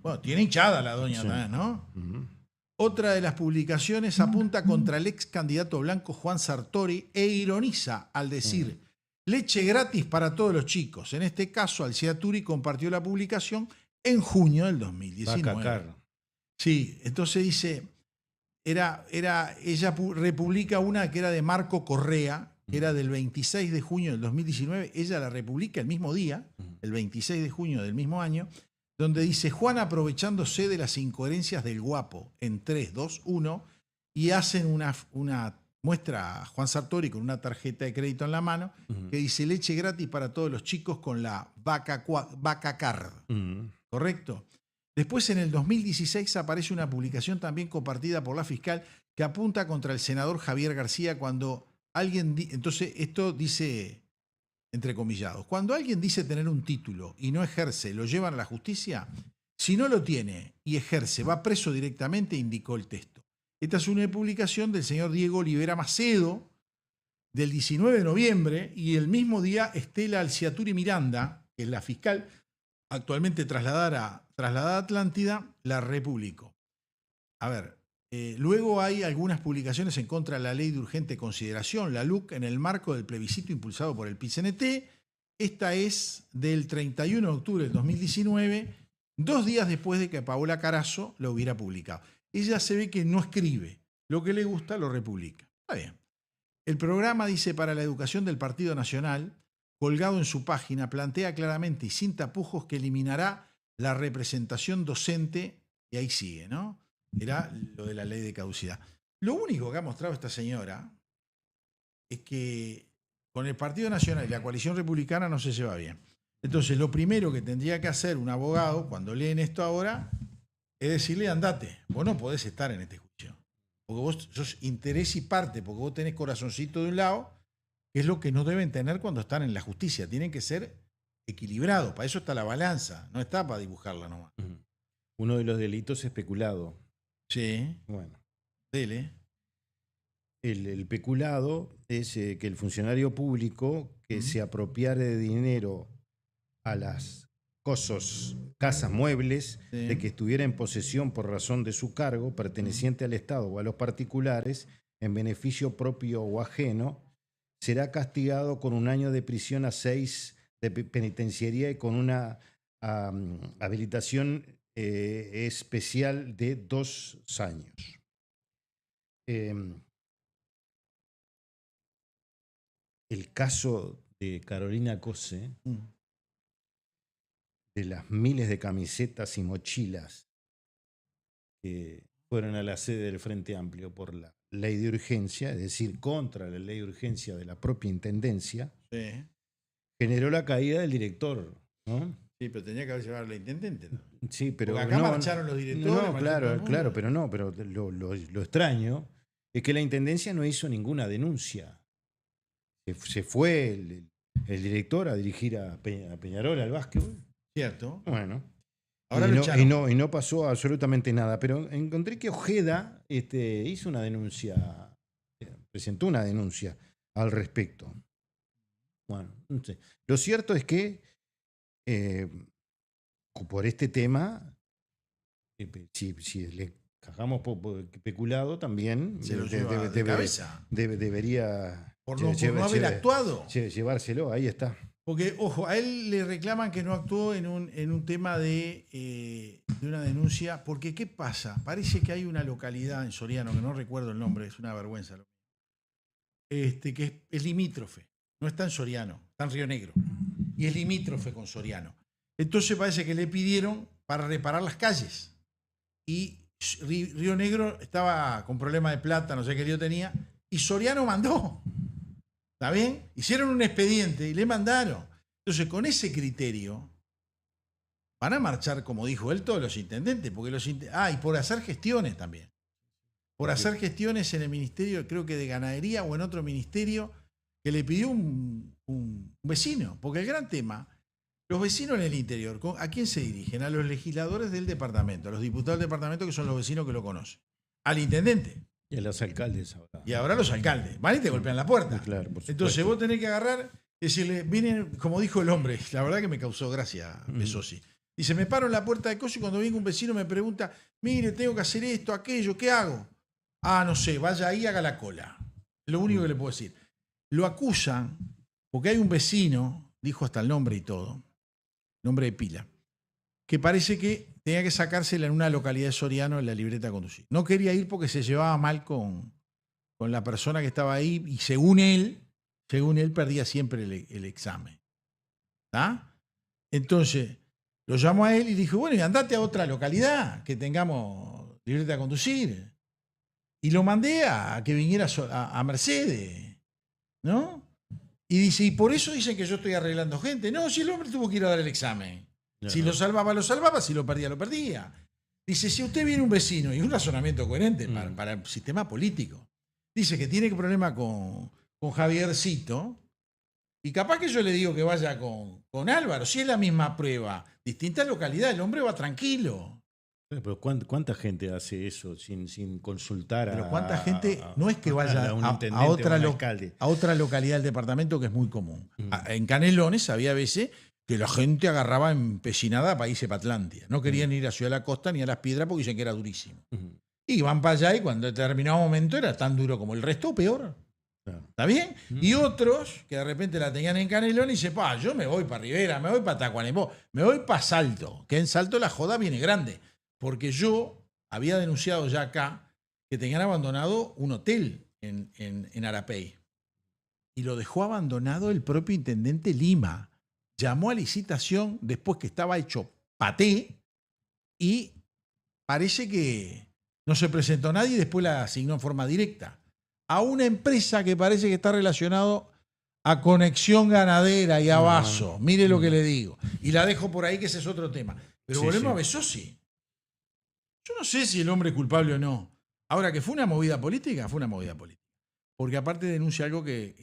Bueno, tiene hinchada la doña también, ¿no? Otra de las publicaciones apunta contra el ex candidato blanco Juan Sartori e ironiza al decir leche gratis para todos los chicos. En este caso, Alciaturi compartió la publicación en junio del 2019. Sí, entonces dice... Ella republica una que era de Marco Correa, que era del 26 de junio del 2019. Ella la republica el mismo día, el 26 de junio del mismo año, donde dice Juan aprovechándose de las incoherencias del Guapo en 3, 2, 1 y hacen una muestra a Juan Sartori con una tarjeta de crédito en la mano que dice leche gratis para todos los chicos con la Vaca Card. ¿Correcto? Después, en el 2016, aparece una publicación también compartida por la fiscal que apunta contra el senador Javier García cuando alguien... Entonces, esto dice, entrecomillados, cuando alguien dice tener un título y no ejerce, lo llevan a la justicia, si no lo tiene y ejerce, va preso directamente, indicó el texto. Esta es una publicación del señor Diego Olivera Macedo, del 19 de noviembre, y el mismo día Estela Alciaturi Miranda, que es la fiscal, actualmente trasladada a Atlántida, la republicó. A ver, luego hay algunas publicaciones en contra de la ley de urgente consideración, la LUC, en el marco del plebiscito impulsado por el PIT-CNT, esta es del 31 de octubre del 2019, 2 días después de que Paola Carazo lo hubiera publicado. Ella se ve que no escribe, lo que le gusta lo republica. Está bien. El programa, dice, para la educación del Partido Nacional, colgado en su página, plantea claramente y sin tapujos que eliminará la representación docente, y ahí sigue, ¿no? Era lo de la ley de caducidad. Lo único que ha mostrado esta señora es que con el Partido Nacional y la coalición republicana no se lleva bien. Entonces, lo primero que tendría que hacer un abogado cuando leen esto ahora es decirle, andate, vos no podés estar en este juicio. Porque vos sos interés y parte, porque vos tenés corazoncito de un lado, que es lo que no deben tener cuando están en la justicia. Tienen que ser equilibrados. Para eso está la balanza, no está para dibujarla nomás. Uno de los delitos es peculado. Sí, Bueno, dele. el peculado es que el funcionario público que se apropiare de dinero a las casas, muebles, Sí. de que estuviera en posesión por razón de su cargo, perteneciente al Estado o a los particulares, en beneficio propio o ajeno, será castigado con 1 año de prisión a 6 de penitenciaría y con una habilitación especial de 2 años. El caso de Carolina Cose, de las miles de camisetas y mochilas que fueron a la sede del Frente Amplio por la ley de urgencia, es decir, contra la ley de urgencia de la propia Intendencia, Sí. generó la caída del director, ¿no? Sí, pero tenía que haber llevado la intendente, ¿no? Sí, pero Porque acá no, marcharon los directores. no, marchó todo el mundo. pero lo extraño es que la Intendencia no hizo ninguna denuncia. Se fue el director a dirigir a Peñarol al básquetbol. Cierto. Bueno. Ahora y, lo no, echaron. y no pasó absolutamente nada. Pero encontré que Ojeda hizo una denuncia, presentó una denuncia al respecto. Bueno, no sé. Lo cierto es que por este tema, si le cagamos por peculado, también Se lo lleva de cabeza. debería Por no haber actuado. llevárselo. Ahí está. Porque, ojo, a él le reclaman que no actuó en un tema de una denuncia. Porque, ¿qué pasa? Parece que hay una localidad en Soriano, que no recuerdo el nombre, es una vergüenza, que es limítrofe. No está en Soriano, está en Río Negro. Y es limítrofe con Soriano. Entonces parece que le pidieron para reparar las calles. Y Río Negro estaba con problemas de plata, no sé qué lío tenía. Y Soriano mandó. ¿Está bien? Hicieron un expediente y le mandaron. Entonces, con ese criterio, van a marchar, como dijo él, todos los intendentes. Porque y por hacer gestiones también. Por hacer gestiones en el ministerio, creo que de Ganadería o en otro ministerio, que le pidió un vecino. Porque el gran tema, los vecinos en el interior, ¿a quién se dirigen? A los legisladores del departamento, a los diputados del departamento, que son los vecinos que lo conocen. Al intendente. Y a los alcaldes ahora. Y ahora los alcaldes. Van y te golpean la puerta. Claro, por supuesto. Entonces vos tenés que agarrar y decirle, vienen, como dijo el hombre, la verdad que me causó gracia, Besosi. Dice, me paro en la puerta de coso y cuando venga un vecino me pregunta, mire, tengo que hacer esto, aquello, ¿qué hago? Ah, no sé, vaya ahí, haga la cola. Lo único que le puedo decir. Lo acusan porque hay un vecino, dijo hasta el nombre y todo, nombre de pila, que parece que tenía que sacársela en una localidad de Soriano en la libreta a conducir. No quería ir porque se llevaba mal con la persona que estaba ahí y según él perdía siempre el examen. ¿Está? Entonces, lo llamó a él y dijo, bueno, y andate a otra localidad que tengamos libreta a conducir. Y lo mandé a que viniera a Mercedes, ¿no? Y dice, y por eso dicen que yo estoy arreglando gente. No, si el hombre tuvo que ir a dar el examen. Si lo salvaba, si lo perdía, lo perdía. Dice, si usted viene un vecino, y un razonamiento coherente para el sistema político, dice que tiene problema con Javiercito, y capaz que yo le digo que vaya con Álvaro, si es la misma prueba, distinta localidad, el hombre va tranquilo. Pero ¿cuánta gente hace eso sin consultar Pero cuánta gente no es que vaya un a intendente otra, o un alcalde? a otra localidad del departamento, que es muy común. En Canelones había veces que la gente agarraba empecinada para irse para Atlántida. No querían ir a Ciudad de la Costa ni a Las Piedras porque dicen que era durísimo. Y van para allá y cuando en determinado momento era tan duro como el resto o peor. Claro. ¿Está bien? Y otros que de repente la tenían en Canelón y dicen, yo me voy para Rivera, me voy para Tacuarembó, me voy para Salto, que en Salto la joda viene grande. Porque yo había denunciado ya acá que tenían abandonado un hotel en Arapey. Y lo dejó abandonado el propio intendente Lima. Llamó a licitación después que estaba hecho paté y parece que no se presentó nadie y después la asignó en forma directa a una empresa que parece que está relacionado a Conexión Ganadera y a Vaso. Mire lo que le digo. Y la dejo por ahí, que ese es otro tema. Pero volvemos a Besosi. Yo no sé si el hombre es culpable o no. Ahora, que fue una movida política, fue una movida política. Porque aparte denuncia algo que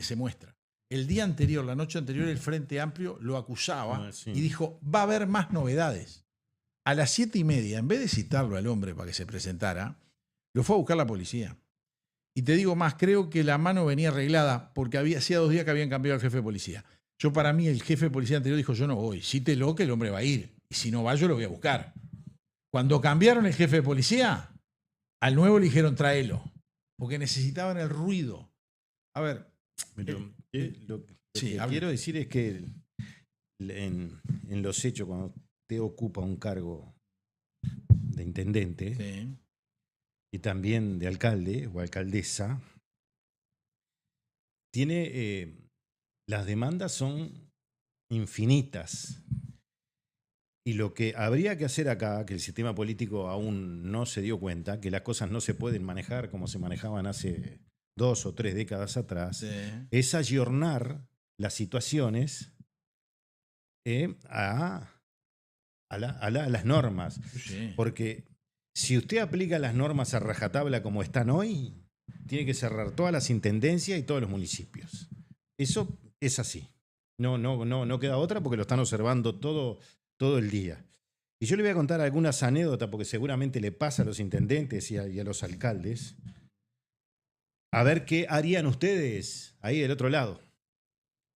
se muestra. El día anterior, la noche anterior, el Frente Amplio lo acusaba y dijo, va a haber más novedades. A las 7:30, en vez de citarlo al hombre para que se presentara, lo fue a buscar la policía. Y te digo más, creo que la mano venía arreglada porque hacía 2 días que habían cambiado al jefe de policía. Para mí, el jefe de policía anterior dijo, yo no voy, cítelo que el hombre va a ir. Y si no va, yo lo voy a buscar. Cuando cambiaron el jefe de policía, al nuevo le dijeron, tráelo. Porque necesitaban el ruido. A ver. Lo que quiero decir es que en los hechos, cuando usted ocupa un cargo de intendente y también de alcalde o alcaldesa, las demandas son infinitas. Y lo que habría que hacer acá, que el sistema político aún no se dio cuenta, que las cosas no se pueden manejar como se manejaban hace 2 o 3 décadas atrás, es ayornar las situaciones a las normas. Porque si usted aplica las normas a rajatabla como están hoy, tiene que cerrar todas las intendencias y todos los municipios. Eso es así. No queda otra porque lo están observando todo el día. Y yo le voy a contar algunas anécdotas porque seguramente le pasa a los intendentes y a los alcaldes. A ver qué harían ustedes ahí del otro lado.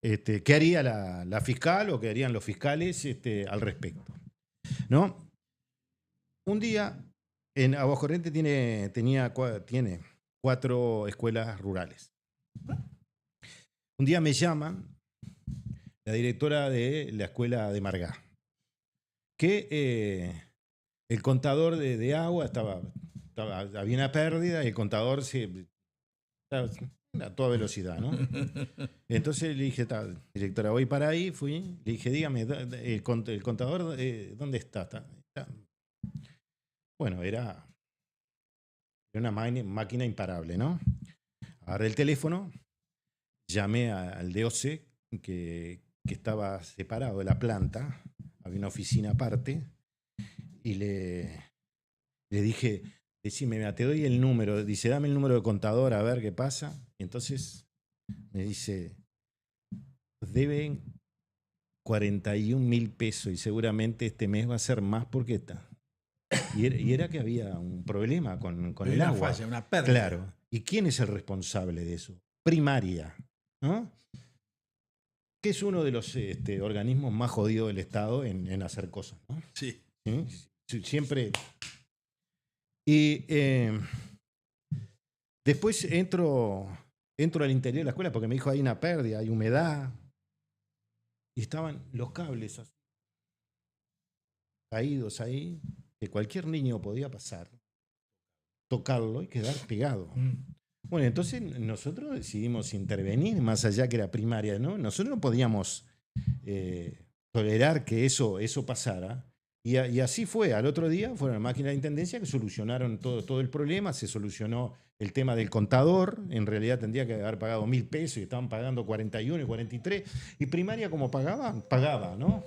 ¿Qué haría la fiscal o qué harían los fiscales al respecto? ¿No? Un día, en Aguascorrientes tiene 4 escuelas rurales. Un día me llaman la directora de la escuela de Margá, que el contador de agua había una pérdida y el contador estaba a toda velocidad, ¿no? Entonces le dije, directora, voy para ahí, fui, le dije, dígame, el contador, ¿dónde está? Bueno, era una máquina imparable, ¿no? Agarré el teléfono, llamé al DOC, que estaba separado de la planta, había una oficina aparte, y le dije, decime, mira, te doy el número, dice, dame el número de contador a ver qué pasa. Y entonces me dice, deben 41.000 pesos y seguramente este mes va a ser más porque está. Y era que había un problema con el agua. Falla, una pérdida. Claro. ¿Y quién es el responsable de eso? Primaria, ¿no? Que es uno de los organismos más jodidos del Estado en hacer cosas, ¿no? Sí. Siempre. Y después entro al interior de la escuela porque me dijo, hay una pérdida, hay humedad. Y estaban los cables así, caídos ahí, que cualquier niño podía pasar, tocarlo y quedar pegado. Bueno, entonces nosotros decidimos intervenir, más allá que era primaria, ¿no? Nosotros no podíamos tolerar que eso pasara. Y así fue. Al otro día fueron las máquinas de intendencia que solucionaron todo el problema. Se solucionó el tema del contador. En realidad tendría que haber pagado 1.000 pesos y estaban pagando 41 y 43. Y primaria, como pagaba, ¿no?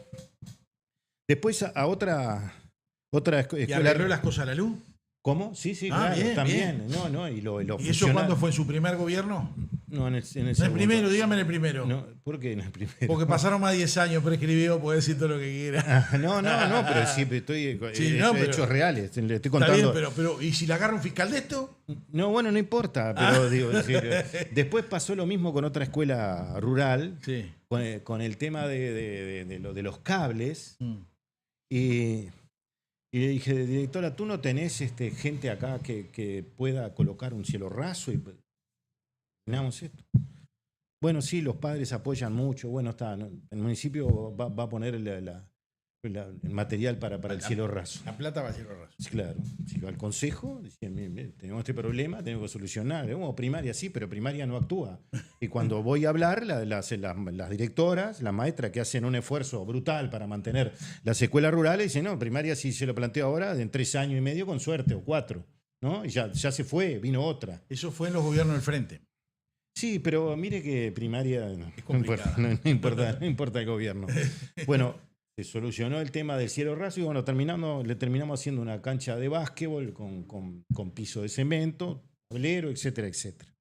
Después a otra escuela. ¿Y arregló las cosas a la luz? ¿Cómo? Sí, claro, bien, también. bien. No, ¿Y eso cuándo fue en su primer gobierno? No, en el segundo. En el primero, dígame en el primero. No, ¿por qué en el primero? Porque pasaron más de 10 años, prescribió, puede decir todo lo que quiera. No, pero sí, estoy pero, hechos reales, le estoy contando. Está bien, pero ¿y si le agarra un fiscal de esto? No, bueno, no importa, pero digo, después pasó lo mismo con otra escuela rural, con el tema de los cables, y le dije, directora, ¿tú no tenés gente acá que pueda colocar un cielo raso? Y terminamos esto. Bueno, sí, los padres apoyan mucho. Bueno, está, ¿no? El municipio va a poner el material para el cielo raso. La plata va a cielo raso. Sí, claro. Si va al consejo, decían, "Mire, tenemos este problema, tenemos que solucionar. Como primaria sí, pero primaria no actúa. Y cuando voy a hablar, las directoras, las maestras que hacen un esfuerzo brutal para mantener las escuelas rurales, dicen, no, primaria si se lo planteo ahora, en 3 años y medio con suerte, o 4. ¿No? Y ya se fue, vino otra. Eso fue en los gobiernos del frente. Sí, pero mire que primaria Es complicada. no importa el gobierno. Bueno, se solucionó el tema del cielo raso y bueno, le terminamos haciendo una cancha de básquetbol con piso de cemento, tablero, etcétera, etcétera.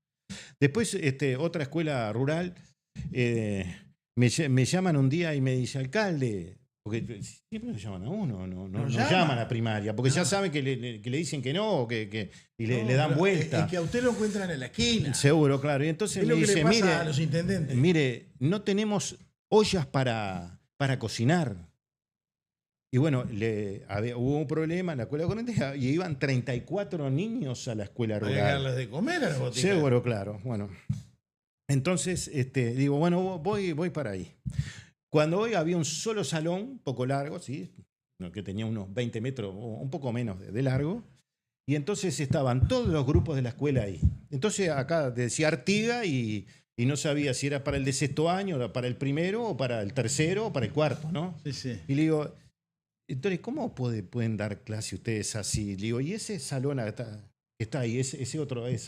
Después, otra escuela rural, me llaman un día y me dice, alcalde, porque siempre nos llaman a uno, no llaman a primaria, porque ya saben que le dicen que no, y le dan vuelta. Es que a usted lo encuentran en la esquina. Seguro, claro. Y entonces Es me lo que dice, le pasa mire, a los intendentes. mire, no tenemos ollas para cocinar. Y bueno, hubo un problema en la escuela corriente y iban 34 niños a la escuela Hay que rural. darles de comer a las boticas. Seguro, claro. Bueno, entonces digo, bueno, voy para ahí. Cuando hoy había un solo salón, un poco largo, ¿sí? Que tenía unos 20 metros o un poco menos de largo. Y entonces estaban todos los grupos de la escuela ahí. Entonces acá decía Artiga y no sabía si era para el de sexto año, para el primero, o para el tercero, o para el cuarto, ¿no? Sí, sí. Y le digo, entonces, ¿cómo pueden dar clase ustedes así? Le digo, ¿y ese salón que está ahí, esa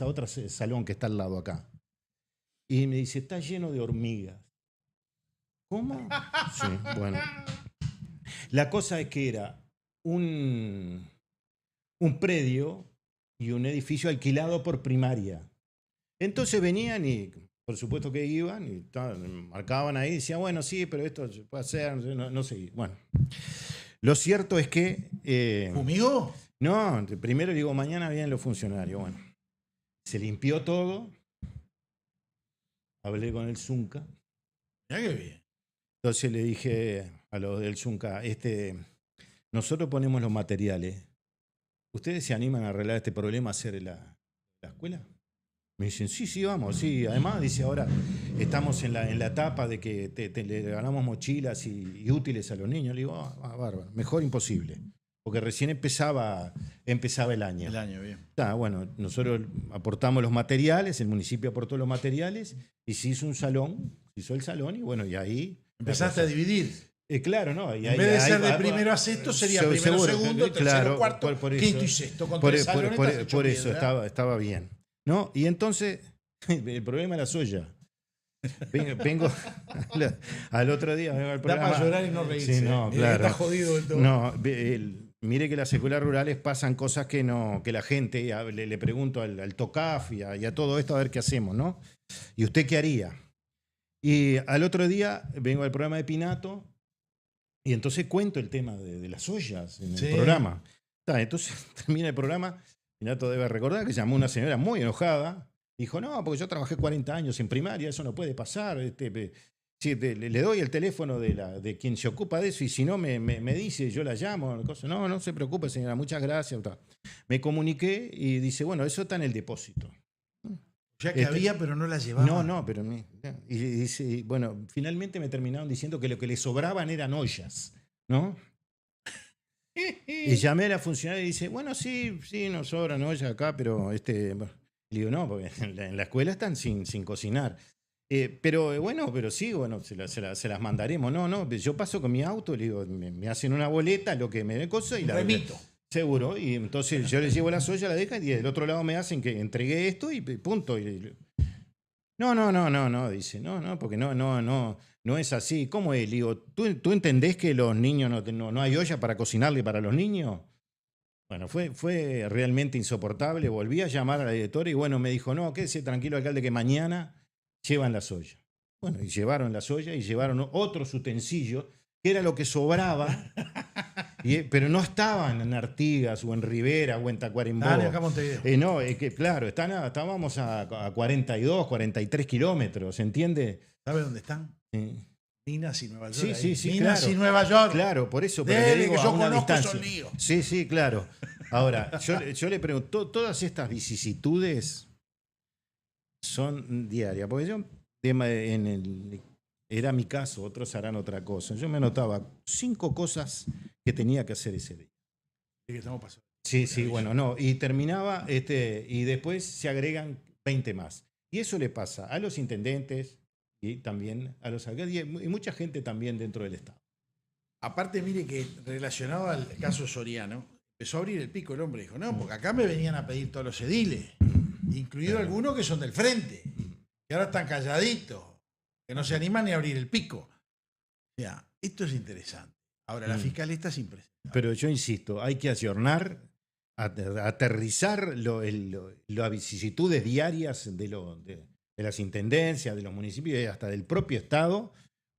otra salón que está al lado acá? Y me dice, está lleno de hormigas. ¿Cómo? Sí, bueno. La cosa es que era un predio y un edificio alquilado por primaria. Entonces venían y, por supuesto que iban, y marcaban ahí y decían, bueno, sí, pero esto se puede hacer, no sé. Bueno, lo cierto es que... ¿Fumigó? No, primero digo, mañana vienen los funcionarios. Bueno, se limpió todo. Hablé con el Zunca. Mirá qué bien. Entonces le dije a los del Zunca, nosotros ponemos los materiales. ¿Ustedes se animan a arreglar este problema, a hacer la escuela? Me dicen, sí, vamos, sí. Además, dice, ahora estamos en la etapa de que le regalamos mochilas y útiles a los niños. Le digo, bárbaro, mejor imposible. Porque recién empezaba el año. El año, bien. Bueno, nosotros aportamos los materiales, el municipio aportó los materiales y se hizo el salón y bueno, y ahí... Empezaste a dividir. Claro, ¿no? Y en vez de ser de primero a sexto, sería primero, segundo, tercero, cuarto, quinto y sexto. Con tres salonetas por eso estaba bien. ¿No? Y entonces, el problema es la soya. Vengo al otro día, vengo al programa. Da para llorar y no reírse. Sí, no, claro. Está jodido del todo. No, mire que las escuelas rurales pasan cosas que la gente, le pregunto al TOCAF y a todo esto a ver qué hacemos, ¿no? ¿Y usted qué haría? Y al otro día vengo al programa de Pinato y entonces cuento el tema de las ollas en el programa. Entonces termina el programa, Pinato debe recordar que llamó una señora muy enojada. Dijo, no, porque yo trabajé 40 años en primaria, eso no puede pasar. Le doy el teléfono de quien se ocupa de eso y si no me dice, yo la llamo. No se preocupe, señora, muchas gracias. Me comuniqué y dice, bueno, eso está en el depósito. Ya que había, pero no la llevaba. No, pero... Y dice, bueno, finalmente me terminaron diciendo que lo que le sobraban eran ollas, ¿no? Y llamé a la funcionaria y dice, bueno, sí, nos sobran ollas acá, pero... Le digo, no, porque en la escuela están sin cocinar. Pero sí, se las mandaremos. No, yo paso con mi auto, le digo, me hacen una boleta, lo que me dé cosa y la remito. Seguro, y entonces yo les llevo la soya, la dejan y del otro lado me hacen que entregué esto y punto. No, dice, no, porque no es así. ¿Cómo es? Le digo, ¿tú entendés que los niños no hay olla para cocinarle para los niños? Bueno, fue realmente insoportable. Volví a llamar a la directora y bueno, me dijo, no, quédese tranquilo, alcalde, que mañana llevan la soya. Bueno, y llevaron la soya y llevaron otros utensilios, que era lo que sobraba, pero no estaban en Artigas o en Rivera o en Tacuarembó. Acá en Montevideo. No, es que claro, estábamos a 42, 43 kilómetros, ¿entiende? ¿Sabe dónde están? Sí. Minas y Nueva York. Sí, Minas claro. y Nueva York. Claro, por eso. Pero Dele, le digo que yo a una conozco distancia. esos líos. Sí, claro. Ahora, yo le pregunto, todas estas vicisitudes son diarias. Porque yo, era mi caso, otros harán otra cosa. Yo me anotaba 5 cosas que tenía que hacer ese día. ¿De qué estamos pasando? Sí, bueno, no. Y terminaba, y después se agregan 20 más. Y eso le pasa a los intendentes y también a los alcaldes y mucha gente también dentro del Estado. Aparte, mire que relacionado al caso Soriano, empezó a abrir el pico el hombre. Dijo, no, porque acá me venían a pedir todos los ediles, incluidos algunos que son del frente, que ahora están calladitos, que no se animan ni a abrir el pico. O sea, esto es interesante. Ahora, la fiscal esta es impresionante. Pero yo insisto, hay que ayornar, aterrizar las vicisitudes diarias de las intendencias, de los municipios y hasta del propio Estado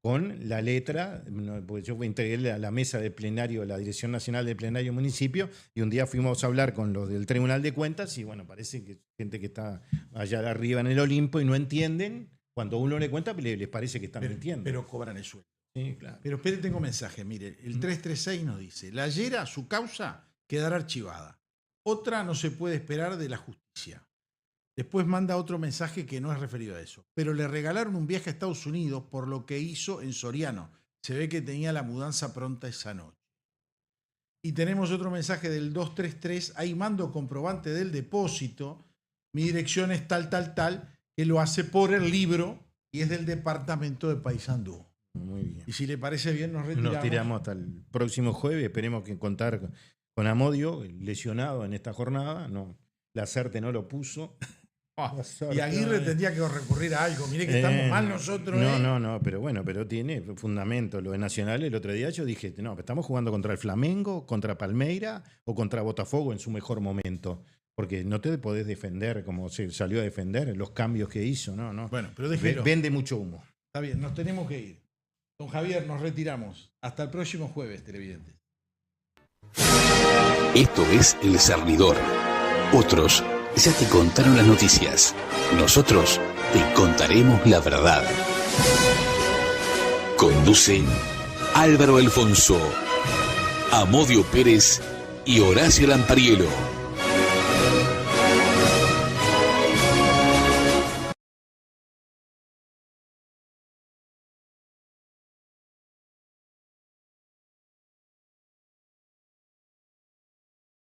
con la letra. Porque yo integré a la mesa de plenario, la Dirección Nacional de Plenario Municipio, y un día fuimos a hablar con los del Tribunal de Cuentas y bueno, parece que gente que está allá arriba en el Olimpo y no entienden. Cuando uno le cuenta, les parece que están mintiendo. Pero cobran el sueldo. Sí, claro. Pero espere, tengo mensaje. Mire, el 336 nos dice, la Llera, su causa, quedará archivada. Otra no se puede esperar de la justicia. Después manda otro mensaje que no es referido a eso. Pero le regalaron un viaje a Estados Unidos por lo que hizo en Soriano. Se ve que tenía la mudanza pronta esa noche. Y tenemos otro mensaje del 233. Ahí mando comprobante del depósito. Mi dirección es tal, que lo hace por el libro y es del departamento de Paysandú. Muy bien. Y si le parece bien, nos retiramos. Nos tiramos hasta el próximo jueves. Esperemos que contar con Amodio, lesionado en esta jornada. No, la Certe no lo puso. Y Aguirre tendría que recurrir a algo. Mire que estamos mal nosotros. No, pero bueno, pero tiene fundamento. Lo de Nacional, el otro día yo dije, no, estamos jugando contra el Flamengo, contra Palmeira o contra Botafogo en su mejor momento. Porque no te podés defender como se salió a defender los cambios que hizo, ¿no? Bueno, pero déjelo. Vende mucho humo. Está bien, nos tenemos que ir. Don Javier, nos retiramos. Hasta el próximo jueves, televidentes. Esto es El Servidor. Otros ya te contaron las noticias. Nosotros te contaremos la verdad. Conducen Álvaro Alfonso, Amodio Pérez y Horacio Lampariello.